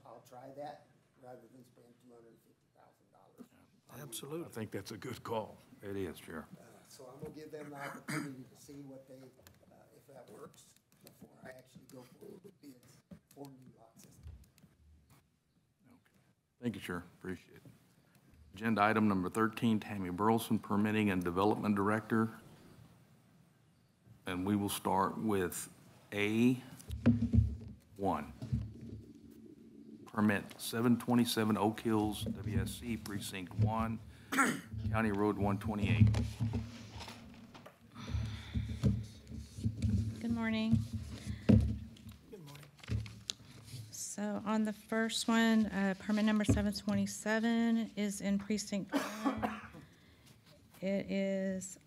Speaker 18: I'll try that rather than spend $250,000.
Speaker 2: Absolutely.
Speaker 1: I think that's a good call. It is, Sheriff.
Speaker 18: So I'm gonna give them the opportunity to see what they, if that works, before I actually go forward with bids for new lock system.
Speaker 1: Thank you, Sheriff. Appreciate it. Agenda item number 13, Tammy Burleson, Permitting and Development Director. And we will start with A1. Permit 727 Oak Hills, WSC, Precinct 1, County Road 128.
Speaker 9: Good morning. So on the first one, permit number 727 is in precinct 1. It is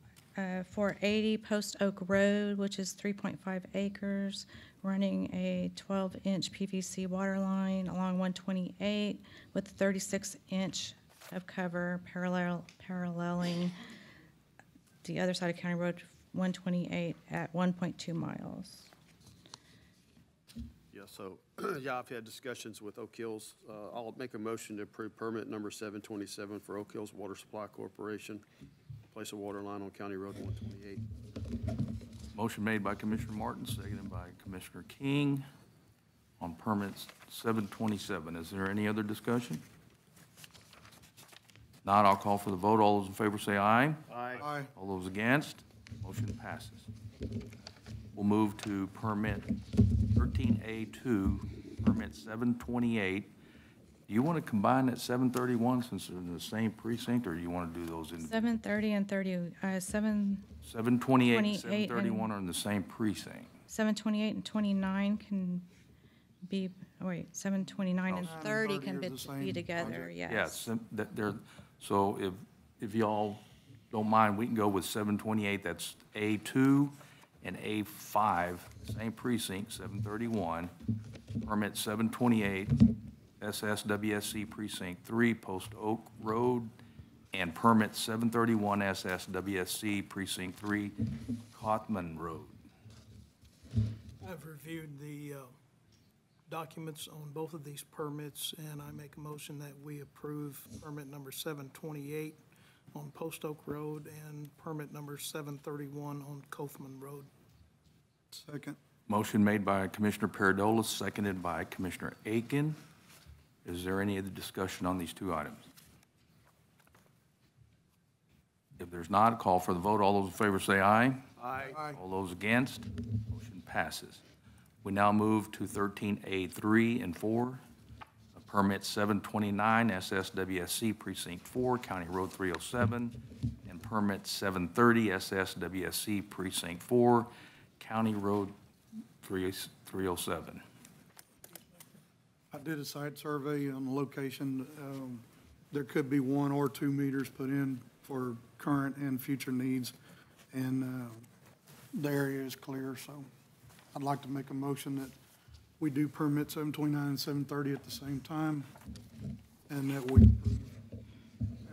Speaker 9: for 80 Post Oak Road, which is 3.5 acres, running a 12-inch PVC water line along 128 with 36-inch of cover paralleling the other side of County Road 128 at 1.2 miles.
Speaker 3: Yeah, so, yeah, I've had discussions with Oak Hills. I'll make a motion to approve permit number 727 for Oak Hills Water Supply Corporation, replace a water line on County Road 128.
Speaker 1: Motion made by Commissioner Martin, seconded by Commissioner King on permits 727. Is there any other discussion? Not, I'll call for the vote. All those in favor say aye.
Speaker 3: Aye.
Speaker 1: All those against, motion passes. We'll move to permit 13A2, permit 728. Do you want to combine that 731 since they're in the same precinct, or do you want to do those in?
Speaker 9: 730 and 728
Speaker 1: 728 and
Speaker 9: and
Speaker 1: 731 are in the same precinct.
Speaker 9: 728 and 29 can be, oh wait, 729 and 30 can be together, yes.
Speaker 1: Yes, so if y'all don't mind, we can go with 728, that's A2 and A5, same precinct, 731. Permit 728, SSWSC Precinct 3, Post Oak Road, and permit 731 SSWSC Precinct 3, Cothman Road.
Speaker 8: I've reviewed the documents on both of these permits, and I make a motion that we approve permit number 728 on Post Oak Road and permit number 731 on Cothman Road.
Speaker 2: Second.
Speaker 1: Motion made by Commissioner Paradolis, seconded by Commissioner Aiken. Is there any other discussion on these two items? If there's not, a call for the vote. All those in favor say aye.
Speaker 3: Aye.
Speaker 1: All those against, motion passes. We now move to 13A3 and 4, permit 729 SSWSC Precinct 4, County Road 307, and permit 730 SSWSC Precinct 4, County Road 307.
Speaker 2: I did a site survey on the location. There could be 1 or 2 meters put in for current and future needs, and the area is clear, so I'd like to make a motion that we do permit 729 and 730 at the same time, and that we approve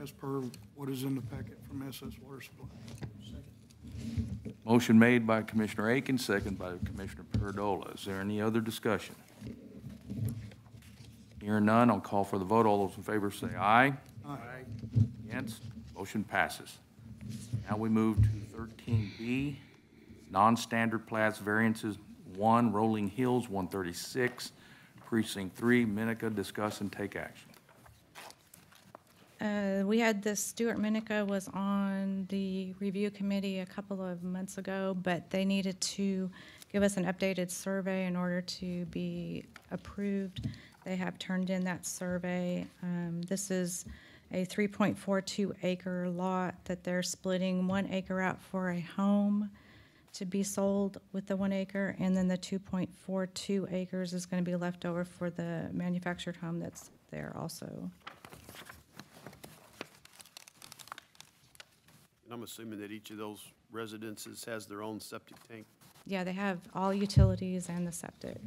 Speaker 2: as per what is in the packet from SS Water Supply.
Speaker 1: Motion made by Commissioner Aiken, second by Commissioner Perdola. Is there any other discussion? Hearing none, I'll call for the vote. All those in favor say aye.
Speaker 2: Aye.
Speaker 1: Against, motion passes. Now we move to 13B, non-standard plats variances 1, Rolling Hills 136, Precinct 3, Minica. Discuss and take action.
Speaker 9: We had this, Stuart Minica was on the review committee a couple of months ago, but they needed to give us an updated survey in order to be approved. They have turned in that survey. This is a 3.42 acre lot that they're splitting 1 acre out for a home to be sold with the 1 acre, and then the 2.42 acres is going to be left over for the manufactured home that's there also.
Speaker 3: And I'm assuming that each of those residences has their own septic tank.
Speaker 9: Yeah, they have all utilities and the septic.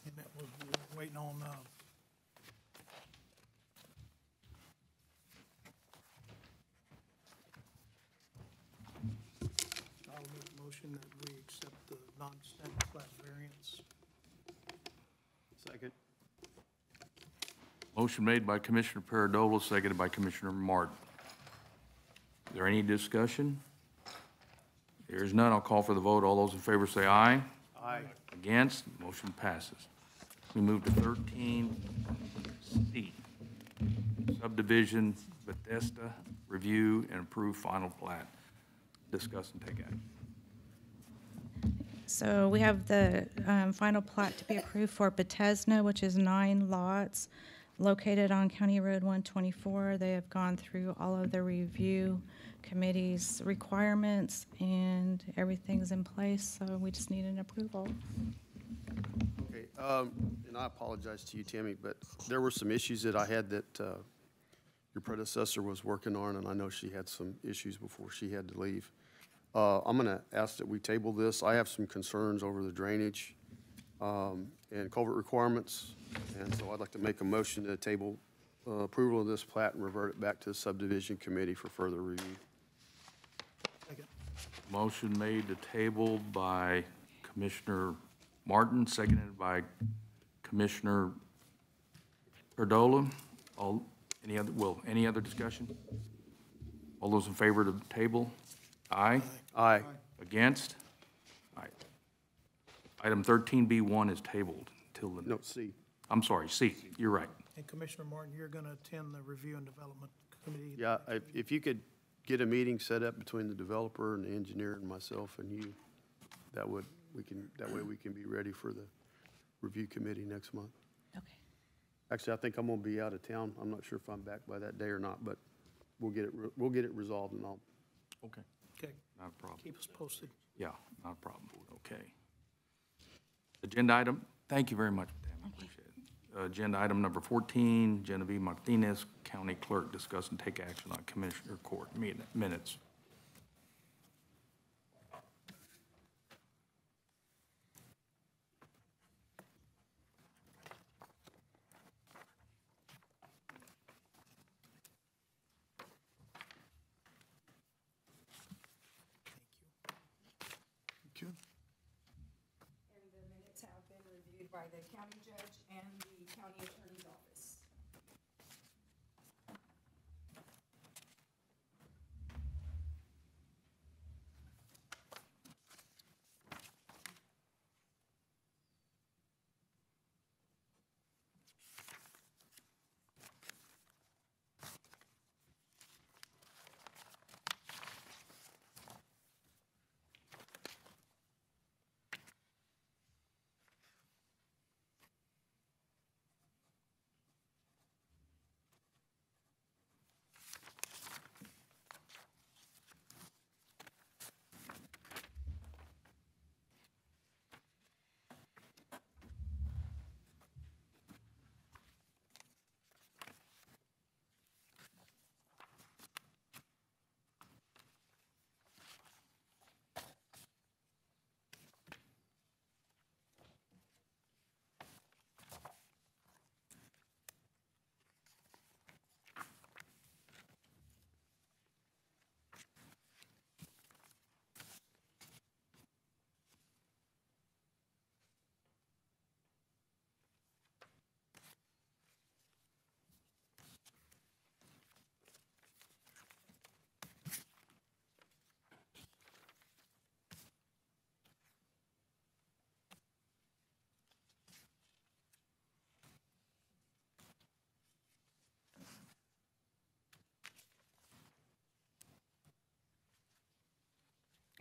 Speaker 8: And that was, we were waiting on, I'll make a motion that we accept the non-standard plat variance.
Speaker 3: Second.
Speaker 1: Motion made by Commissioner Paradola, seconded by Commissioner Martin. Is there any discussion? There is none. I'll call for the vote. All those in favor say aye.
Speaker 3: Aye.
Speaker 1: Against, motion passes. We move to 13C, subdivision Bethesda, review and approve final plat. Discuss and take action.
Speaker 9: So we have the final plat to be approved for Bethesda, which is 9 lots located on County Road 124. They have gone through all of the review committee's requirements, and everything's in place, so we just need an approval.
Speaker 3: Okay, and I apologize to you, Tammy, but there were some issues that I had that your predecessor was working on, and I know she had some issues before she had to leave. I'm going to ask that we table this. I have some concerns over the drainage and culvert requirements, and so I'd like to make a motion to table approval of this plat and revert it back to the subdivision committee for further review.
Speaker 1: Motion made to table by Commissioner Martin, seconded by Commissioner Perdola. Any other discussion? All those in favor of the table? Aye.
Speaker 3: Aye.
Speaker 1: Against? Aye. Item 13B1 is tabled till the.
Speaker 3: No, C.
Speaker 1: I'm sorry, C, you're right.
Speaker 8: And Commissioner Martin, you're going to attend the Review and Development Committee?
Speaker 3: Yeah, if you could get a meeting set up between the developer and the engineer and myself and you, that way we can be ready for the review committee next month.
Speaker 9: Okay.
Speaker 3: Actually, I think I'm gonna be out of town. I'm not sure if I'm back by that day or not, but we'll get it resolved and all.
Speaker 1: Okay.
Speaker 8: Okay.
Speaker 1: Not a problem.
Speaker 8: Keep us posted.
Speaker 1: Yeah, not a problem. Okay. Agenda item, thank you very much, Dan, I appreciate it. Agenda item number 14, Genevieve Martinez, County Clerk, discuss and take action on Commissioner Court minutes.
Speaker 2: Thank you.
Speaker 7: And the minutes have been reviewed by the county judge and the county attorney's office.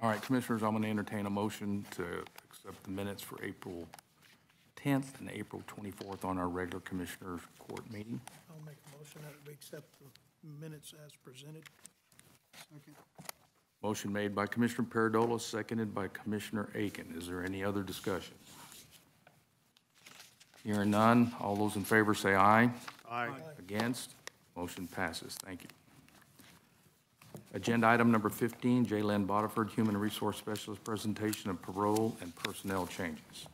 Speaker 1: All right, Commissioners, I'm going to entertain a motion to accept the minutes for April 10th and April 24th on our regular Commissioners Court meeting.
Speaker 8: I'll make a motion that we accept the minutes as presented.
Speaker 2: Second.
Speaker 1: Motion made by Commissioner Paradola, seconded by Commissioner Aiken. Is there any other discussion? Hearing none, all those in favor say aye.
Speaker 3: Aye.
Speaker 1: Against? Motion passes. Thank you. Agenda item number 15, Jaylen Bodiford, Human Resource Specialist, presentation of parole and personnel changes.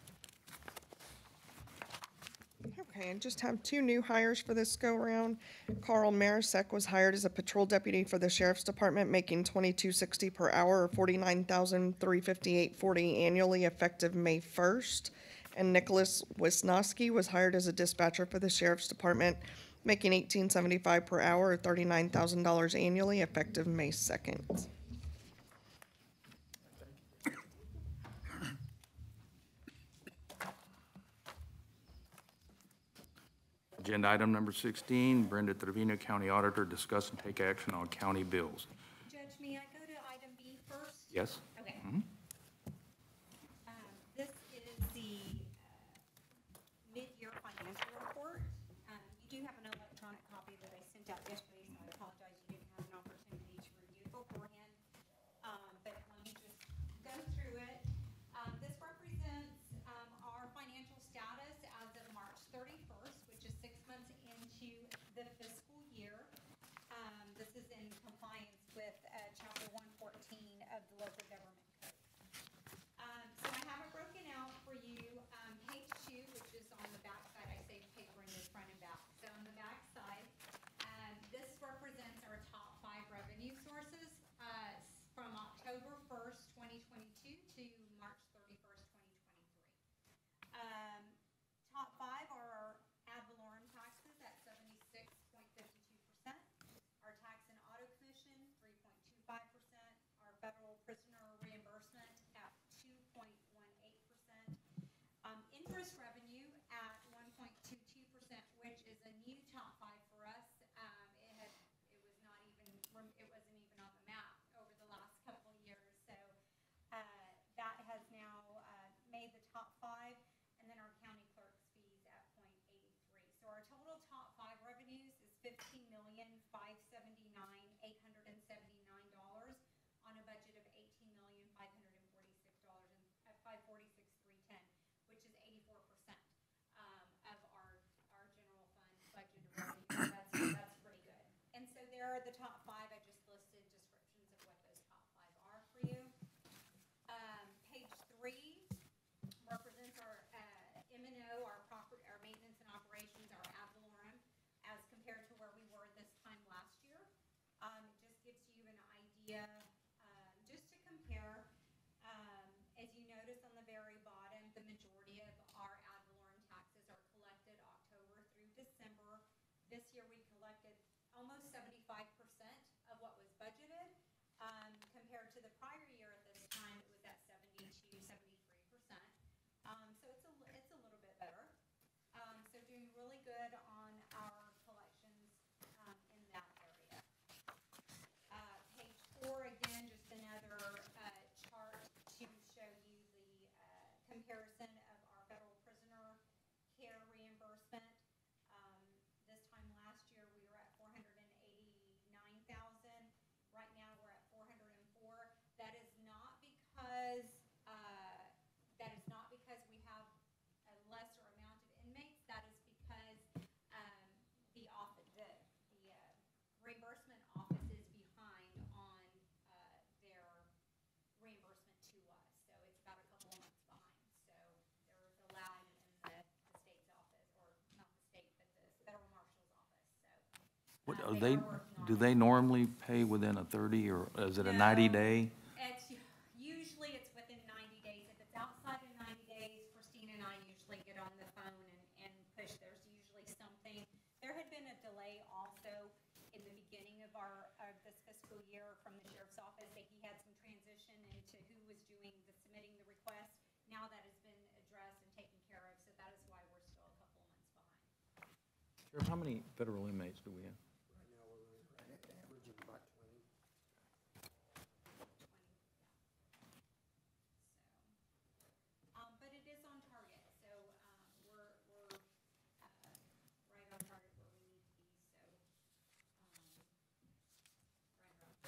Speaker 21: Okay, and just have two new hires for this go-around. Carl Marisek was hired as a patrol deputy for the Sheriff's Department, making $22.60 per hour, or $49,358.40 annually, effective May 1st. And Nicholas Wisnowski was hired as a dispatcher for the Sheriff's Department, making $18.75 per hour, or $39,000 annually, effective May 2nd.
Speaker 1: Agenda item number 16, Brenda Trevino, County Auditor, discuss and take action on county bills.
Speaker 15: Judge, may I go to item B first?
Speaker 1: Yes?
Speaker 15: Okay.
Speaker 1: Mhm.
Speaker 15: This is the mid-year financial report. You do have an electronic copy that I sent out yesterday, so I apologize you didn't have an opportunity to review it beforehand. But let me just go through it. This represents our financial status as of March 31st, which is 6 months into the fiscal year. This is in compliance with Chapter 114 of the Local Government the top five, I just listed descriptions of what those top five are for you. Page 3 represents our M&O, our property, our maintenance and operations, our ad valorem, as compared to where we were this time last year. It just gives you an idea, just to compare. As you notice on the very bottom, the majority of our ad valorem taxes are collected October through December. This year we collected almost 75% of what was budgeted. Compared to the prior year at this time, it was at 72, 73%. So it's a little bit better. So doing really good on our collections in that area. Page 4, again, just another chart to show you the comparison of our federal prisoner care reimbursement. This time last year, we were at $489,000. Right now, we're at $404,000. That is not because we have a lesser amount of inmates. That is because the reimbursement office is behind on their reimbursement to us. So it's about a couple of months behind. So there is a lag in the state's office, or not the state, but the federal marshal's office. So
Speaker 1: What are they, do they normally pay within a 30, or is it a 90-day?
Speaker 15: Usually it's within 90 days. If it's outside of 90 days, Christina and I usually get on the phone and push. There's usually something. There had been a delay also in the beginning of this fiscal year from the sheriff's office, that he had some transition into who was doing the submitting the request. Now that has been addressed and taken care of, so that is why we're still a couple of months behind.
Speaker 1: Sheriff, how many federal inmates do we have?
Speaker 18: Right now, we're averaging about 20.
Speaker 15: But it is on target, so we're right on target where we need to be. So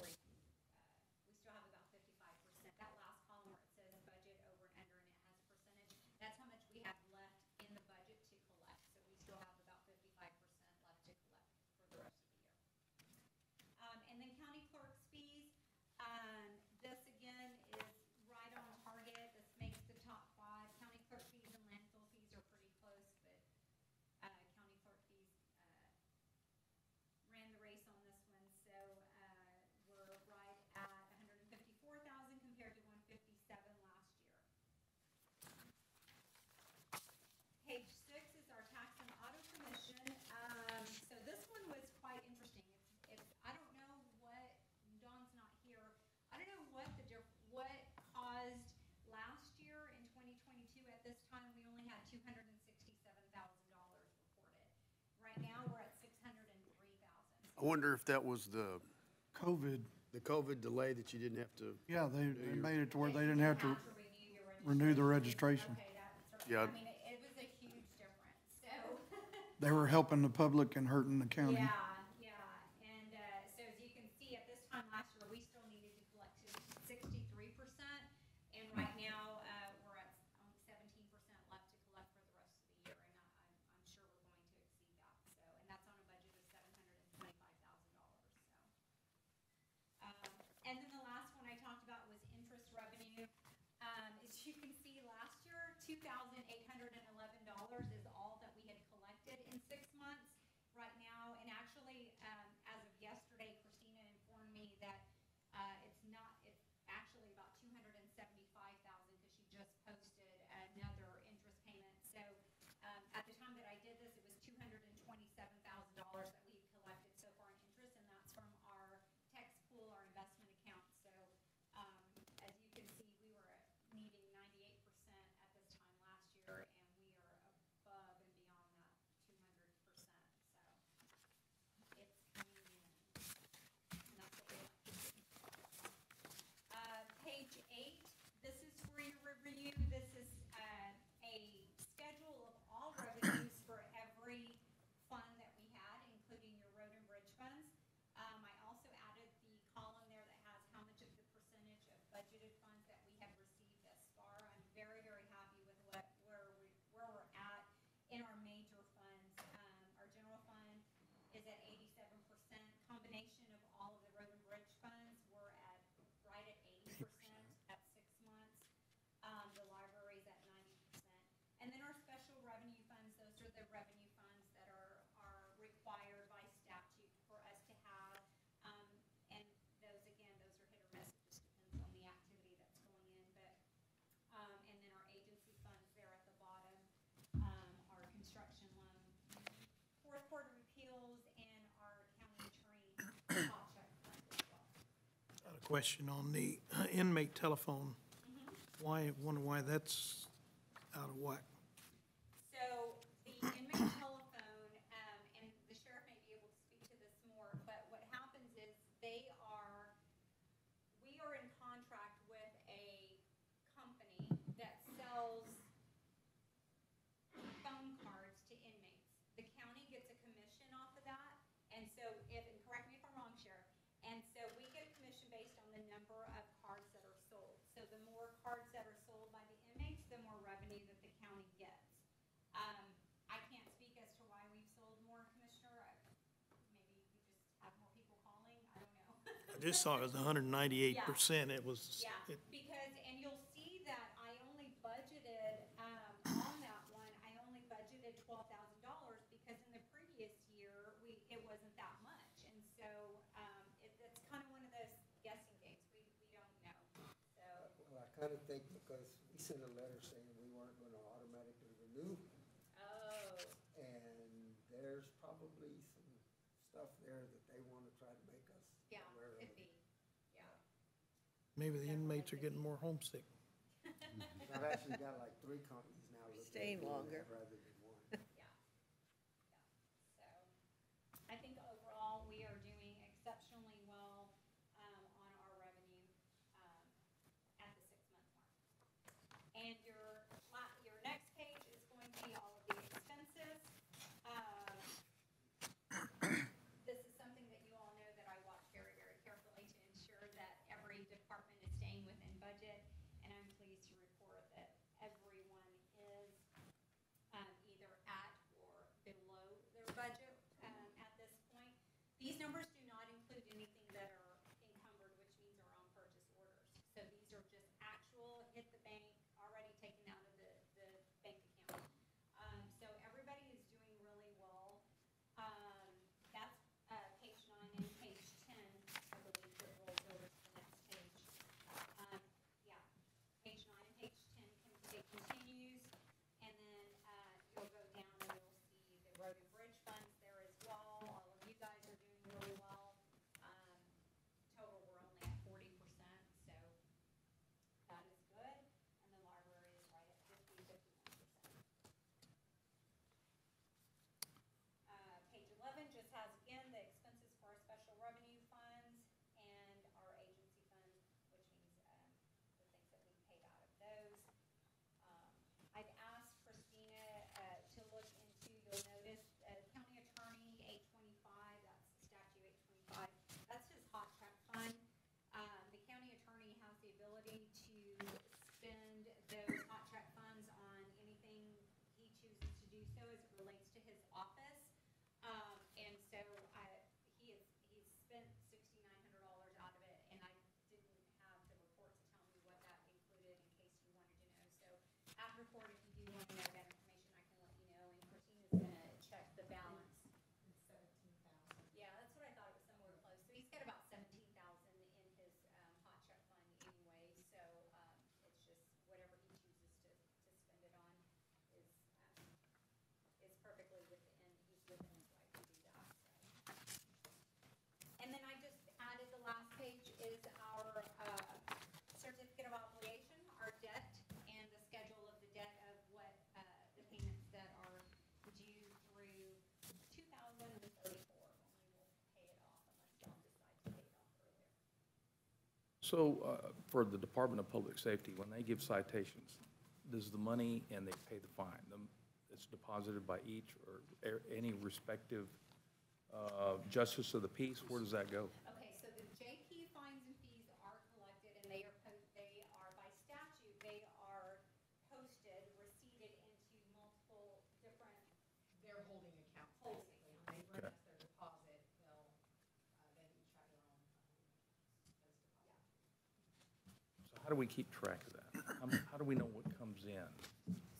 Speaker 15: right around 40. We still have about 55%. That last column where it says budget over and under, and it has a percentage, that's how much we have left in the budget to collect. So we still have about 55% left to collect for the rest of the year. And then county clerk's fees. This again is right on target. This makes the top 5. County clerk fees and landfill fees are pretty close, but county clerk fees ran the race on this one. So we're right at $154,000 compared to $157,000 last year. Page 6 is our tax and auto commission. So this one was quite interesting. I don't know what, Dawn's not here, I don't know what caused last year in 2022 at this time, we only had $267,000 reported. Right now, we're at $603,000.
Speaker 3: I wonder if that was the
Speaker 2: COVID,
Speaker 3: COVID delay that you didn't have to.
Speaker 2: yeah, they made it to where they didn't have to renew the registration.
Speaker 15: Okay, that's,
Speaker 3: Yeah.
Speaker 15: I mean, it was a huge difference, so.
Speaker 2: They were helping the public and hurting the county.
Speaker 15: Yeah, and so as you can see, at this time last year, we still needed to collect 63%, and right now, we're at 17% left to collect for the rest of the year, and I'm sure we're going to exceed that, so, and that's on a budget of $725,000, so. And then the last one I talked about was interest revenue. As you can see, last year, $2,811 is all that we had collected in 6 months. Right now, and actually, as of yesterday, Christina informed me that it's actually about $275,000 because she just posted another interest payment. So at the time that I did this, it was $227,000 that we had collected so far in interest, and that's from our tax pool, our investment account. So as you can see, we were needing 98% at this time last year, and we are above and beyond that 200%. So it's coming in. And that's what we like to see. Page 8, this is for your review. This is a schedule of all revenues for every fund that we had, including your road and bridge funds. I also added the column there that has how much of the percentage of budgeted funds that we have received thus far. I'm very, very happy with where we're at in our major funds. Our general fund is at 87%. Combination of
Speaker 8: question on the inmate telephone. Wonder why that's out of whack?
Speaker 15: So the inmate telephone, and the sheriff may be able to speak to this more, but what happens is we are in contract with a company that sells phone cards to inmates. The county gets a commission off of that, and so and correct me if I'm wrong, Sheriff, and so we get a commission based on the number of cards that are sold. So the more cards that are sold by the inmates, the more revenue that the county gets. I can't speak as to why we've sold more, Commissioner. Maybe we just have more people calling, I don't know.
Speaker 8: I just saw it was 198%. It was,
Speaker 15: Yeah, because, and you'll see that I only budgeted, on that one, I only budgeted $12,000 because in the previous year, it wasn't that much. And so, it's kind of one of those guessing games. We don't know, so.
Speaker 18: Well, I kind of think because we sent a letter saying we weren't going to automatically renew,
Speaker 15: Oh,
Speaker 18: and there's probably some stuff there that they want to try to make us
Speaker 15: yeah,
Speaker 18: aware of.
Speaker 15: could be, yeah.
Speaker 8: maybe the inmates are getting more homesick.
Speaker 18: I've actually got like 3 companies now looking at
Speaker 7: Staying
Speaker 18: doing
Speaker 7: longer.
Speaker 18: that rather than one.
Speaker 15: Yeah. So, I think overall, we are doing exceptionally well, on our revenue, at the 6-month mark. And your next page is going to be all of the expenses. This is something that you all know that I watch very, very carefully to ensure that every department is staying within budget. And I'm pleased to report that everyone is, either at or below their budget, at this point. These numbers do not include anything that are encumbered, which means are on purchase orders. So these are just actual, hit the bank, already taken out of the bank account. So everybody is doing really well. That's, page 9 and page 10, I believe, that rolls over to the next page. Yeah, page 9 and page 10, it continues, and then, you'll go down and you'll see the road and bridge funds there as well. All of you guys are doing really well. Total, we're only at 40%, so that is good, and the library is right at 51%. Page 11 just has, again, the expenses for our special revenue funds and our agency funds, which means, the things that we paid out of those. I've asked Christina, to look into, you'll notice, county attorney, 825, that's statute 825. That's his hot track fund. The county attorney has the ability to spend those hot track funds on anything he chooses to do so as it relates to his office. And so, he's spent $6,900 out of it, and I didn't have the report to tell me what that included in case you wanted to know. So, at report, if you do want to know that information, I can let you know, and Christina's gonna check the balance. 17,000. Yeah, that's what I thought, it was somewhere close. So he's got about 17,000 in his, hot check fund anyway, so, it's just whatever he chooses to spend it on is perfectly within, he's within his right to do that, so. And then I just added, the last page is our, certificate of obligation, our debt, and the schedule of the debt of what, the payments that are due through 2034, when we will pay it off unless y'all decide to pay it off earlier.
Speaker 1: So, for the Department of Public Safety, when they give citations, does the money and they pay the fine, it's deposited by each or any respective justice of the peace? Where does that go?
Speaker 15: Okay, so the JP fines and fees are collected, and they are by statute, they are posted, receipted into multiple different.
Speaker 10: They're holding accounts,
Speaker 15: Holding
Speaker 10: basically. When they bring us their deposit, they each have their own, those deposits.
Speaker 1: So how do we keep track of that? How do we know what comes in?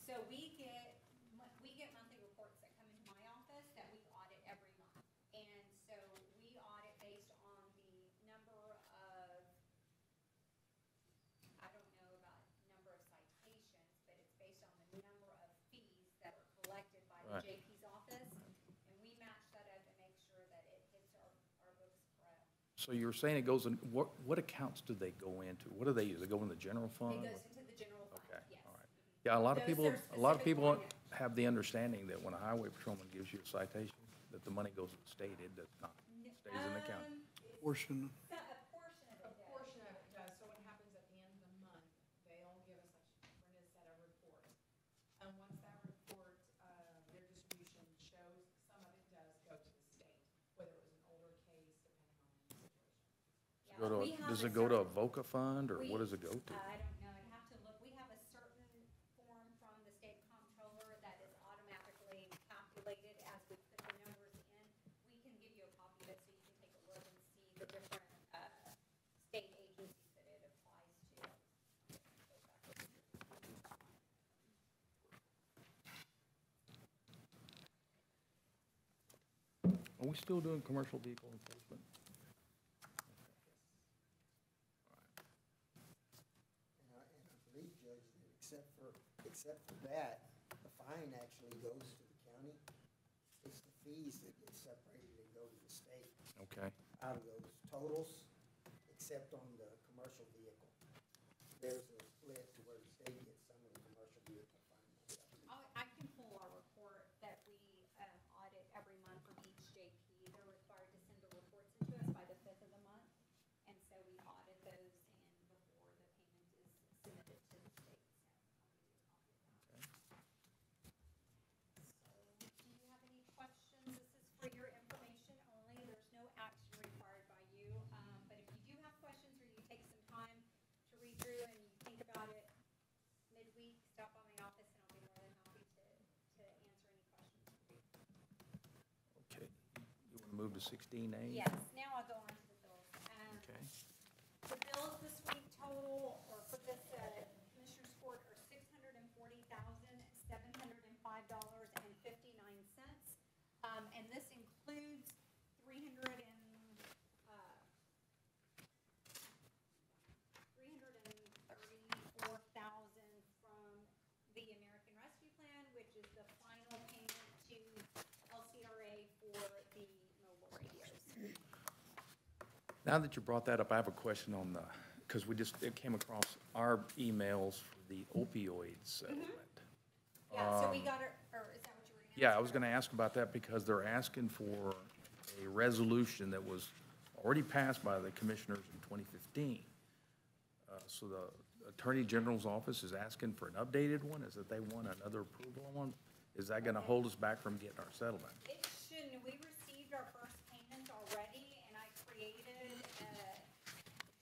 Speaker 15: So we get monthly reports that come into my office that we audit every month. And so we audit based on the number of, I don't know about number of citations, but it's based on the number of fees that are collected by the
Speaker 1: Right.
Speaker 15: JP's office. And we match that up and make sure that it hits our books
Speaker 1: So you were saying it goes in, what accounts do they go into? What do they use? They go in the general fund?
Speaker 15: It goes into the general fund,
Speaker 1: Okay,
Speaker 15: yes.
Speaker 1: all right. Yeah, a lot of
Speaker 15: Those
Speaker 1: people,
Speaker 15: are specific
Speaker 1: have the understanding that when a highway patrolman gives you a citation, that the money goes to the state, it does not, It stays in the county.
Speaker 2: Portion.
Speaker 15: A portion of it does.
Speaker 10: A portion of it does, so what happens at the end of the month, they'll give us a printed set of reports. And once that report, their distribution shows, some of it does go to the state, whether it was an older case, depending on the situation.
Speaker 1: Does it go to a VOCA fund, or what does it go to?
Speaker 15: I don't know, I'd have to look. We have a certain form from the state comptroller that is automatically calculated as we put the numbers in. We can give you a copy of it so you can take a look and see the different, state agencies that it applies to.
Speaker 1: Are we still doing commercial vehicle enforcement?
Speaker 18: And I believe, Judge, that except for that, the fine actually goes to the county. It's the fees that get separated and go to the state
Speaker 1: Okay.
Speaker 18: out of those totals, except on the commercial vehicle. There's a split to where the state gets some of the commercial vehicle fines.
Speaker 15: I can pull our report that we audit every month from each JP. They're required to send the reports into us by the 5th of the month. And so we audit those and before the payment is submitted to the state. So do you have any questions? This is for your information only. There's no action required by you. But if you do have questions or you take some time to read through and you think about it midweek, stop by my office and I'll be more than happy to answer any questions for you.
Speaker 1: Okay. You want to move to 16A?
Speaker 15: Yes, now I'll go on to the bills.
Speaker 1: Okay.
Speaker 15: The bills this week total, or for this Commissioners Court, are $640,705.59. And this includes $334,000 from the American Rescue Plan, which is the final payment to LCRA for the mobile radios.
Speaker 1: Now that you brought that up, I have a question on the, because it came across our emails for the opioid settlement.
Speaker 15: Yeah, so we got it, or is that what you were gonna?
Speaker 1: Yeah, I was going to ask about that because they're asking for a resolution that was already passed by the commissioners in 2015. So the Attorney General's office is asking for an updated one, is that they want another approval on one? Is that going to hold us back from getting our settlement?
Speaker 15: It shouldn't. We received our first payment already, and I created,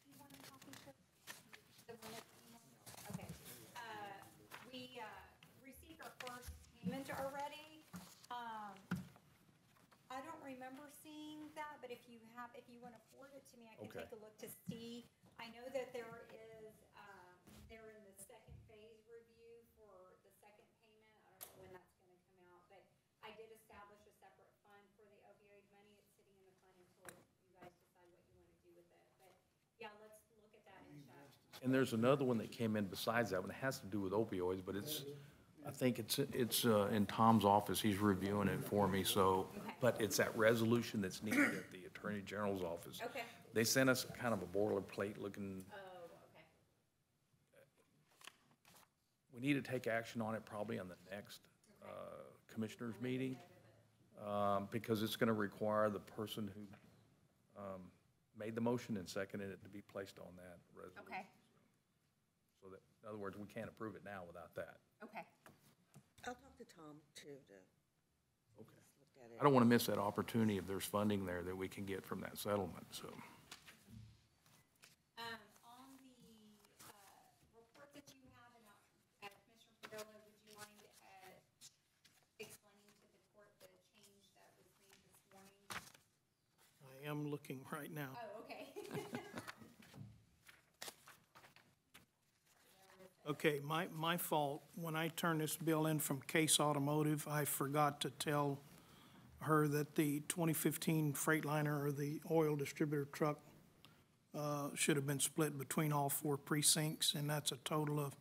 Speaker 15: you want a copy, Trish? The one that you want? Okay. We, received our first payment already. I don't remember seeing that, but if you want to forward it to me, I can
Speaker 1: Okay.
Speaker 15: take a look to see. I know that they're in the second phase review for the second payment. I don't know when that's gonna come out, but I did establish a separate fund for the opioid money. It's sitting in the fund until you guys decide what you wanna do with it. But, yeah, let's look at that and check.
Speaker 1: And there's another one that came in besides that one. It has to do with opioids, but I think it's in Tom's office. He's reviewing it for me, so, but it's that resolution that's needed at the Attorney General's office.
Speaker 15: Okay.
Speaker 1: They sent us kind of a boilerplate looking.
Speaker 15: Oh, okay.
Speaker 1: We need to take action on it probably on the next commissioners meeting, because it's going to require the person who made the motion and seconded it to be placed on that resolution.
Speaker 15: Okay.
Speaker 1: So that, in other words, we can't approve it now without that.
Speaker 15: Okay.
Speaker 7: I'll talk to Tom too, to
Speaker 1: Okay.
Speaker 7: look at it.
Speaker 1: I don't want to miss that opportunity if there's funding there that we can get from that settlement, so.
Speaker 15: On the report that you have, and Commissioner Padilla, would you mind explaining to the court the change that was made this morning?
Speaker 8: I am looking right now.
Speaker 15: Oh, okay.
Speaker 8: Okay, my fault. When I turned this bill in from Case Automotive, I forgot to tell her that the 2015 Freightliner, or the oil distributor truck, should have been split between all 4 precincts, and that's a total of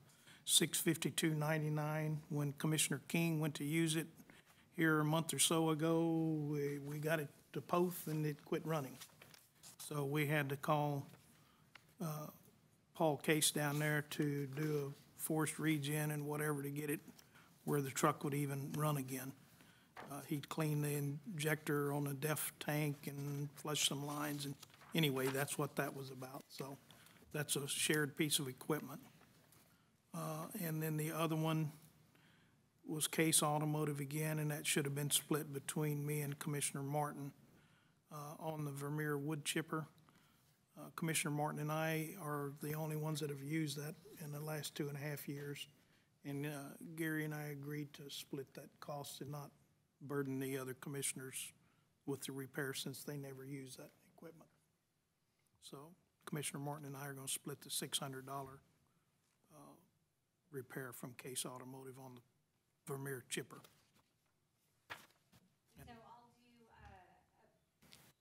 Speaker 8: $652.99. When Commissioner King went to use it here a month or so ago, we got it to Poth and it quit running. So we had to call Paul Case down there to do a forced regen and whatever to get it where the truck would even run again. He'd clean the injector on the DEF tank and flush some lines, and anyway, that's what that was about. So that's a shared piece of equipment. And then the other one was Case Automotive again, and that should have been split between me and Commissioner Martin on the Vermeer wood chipper. Commissioner Martin and I are the only ones that have used that in the last 2.5 years. And Gary and I agreed to split that cost and not burden the other commissioners with the repair since they never use that equipment. So Commissioner Martin and I are gonna split the $600 repair from Case Automotive on the Vermeer chipper.
Speaker 15: So I'll do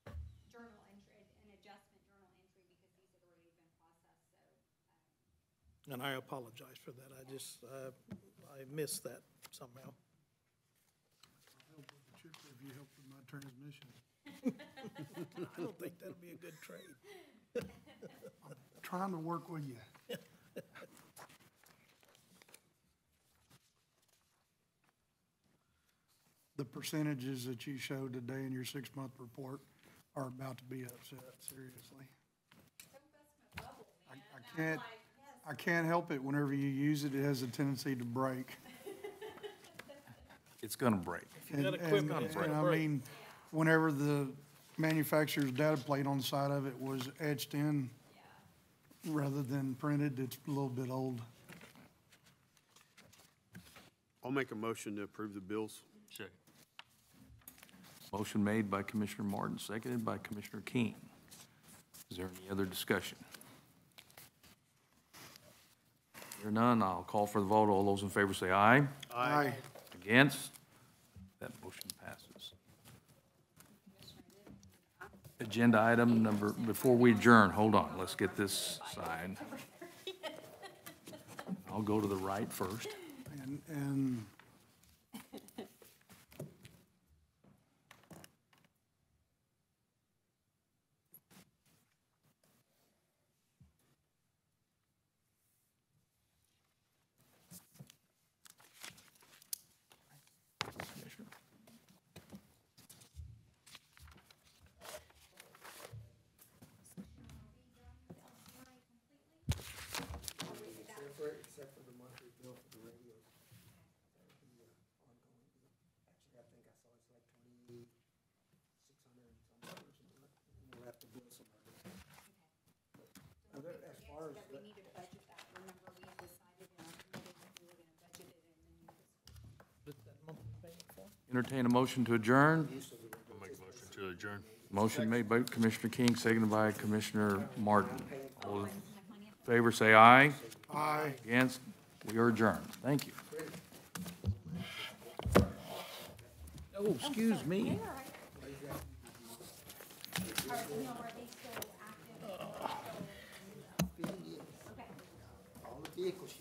Speaker 15: a journal entry, an adjustment journal entry, because these have already been processed, so.
Speaker 8: And I apologize for that. I missed that somehow.
Speaker 2: Help with the chipper if you help with my transmission.
Speaker 8: I don't think that'd be a good trade.
Speaker 2: I'm trying to work with you. The percentages that you showed today in your 6-month report are about to be upset, seriously. I can't help it. Whenever you use it, it has a tendency to break.
Speaker 1: It's gonna break.
Speaker 8: you got equipment, it's gonna
Speaker 2: I
Speaker 8: break.
Speaker 2: mean, whenever the manufacturer's data plate on the side of it was etched in rather than printed, it's a little bit old.
Speaker 3: I'll make a motion to approve the bills.
Speaker 16: Second.
Speaker 1: Motion made by Commissioner Martin, seconded by Commissioner King. Is there any other discussion? If there are none, I'll call for the vote. All those in favor say aye.
Speaker 2: Aye.
Speaker 1: Against? That motion passes. Agenda item number, before we adjourn, hold on, let's get this signed. I'll go to the right first.
Speaker 2: And
Speaker 18: Except for the monthly bill for the radio. Actually, I think I saw it's like $2,600 and some dollars a month. We'll have to bill some of it. As far as
Speaker 15: That we need to budget that, remember we decided in our committee that we were gonna budget it in the new fiscal.
Speaker 1: Entertain a motion to adjourn.
Speaker 16: I'll make a motion to adjourn.
Speaker 1: Motion made by Commissioner King, seconded by Commissioner Martin. All in favor say aye.
Speaker 2: Aye.
Speaker 1: Against? We are adjourned. Thank you. Oh, excuse me.
Speaker 18: all the vehicles.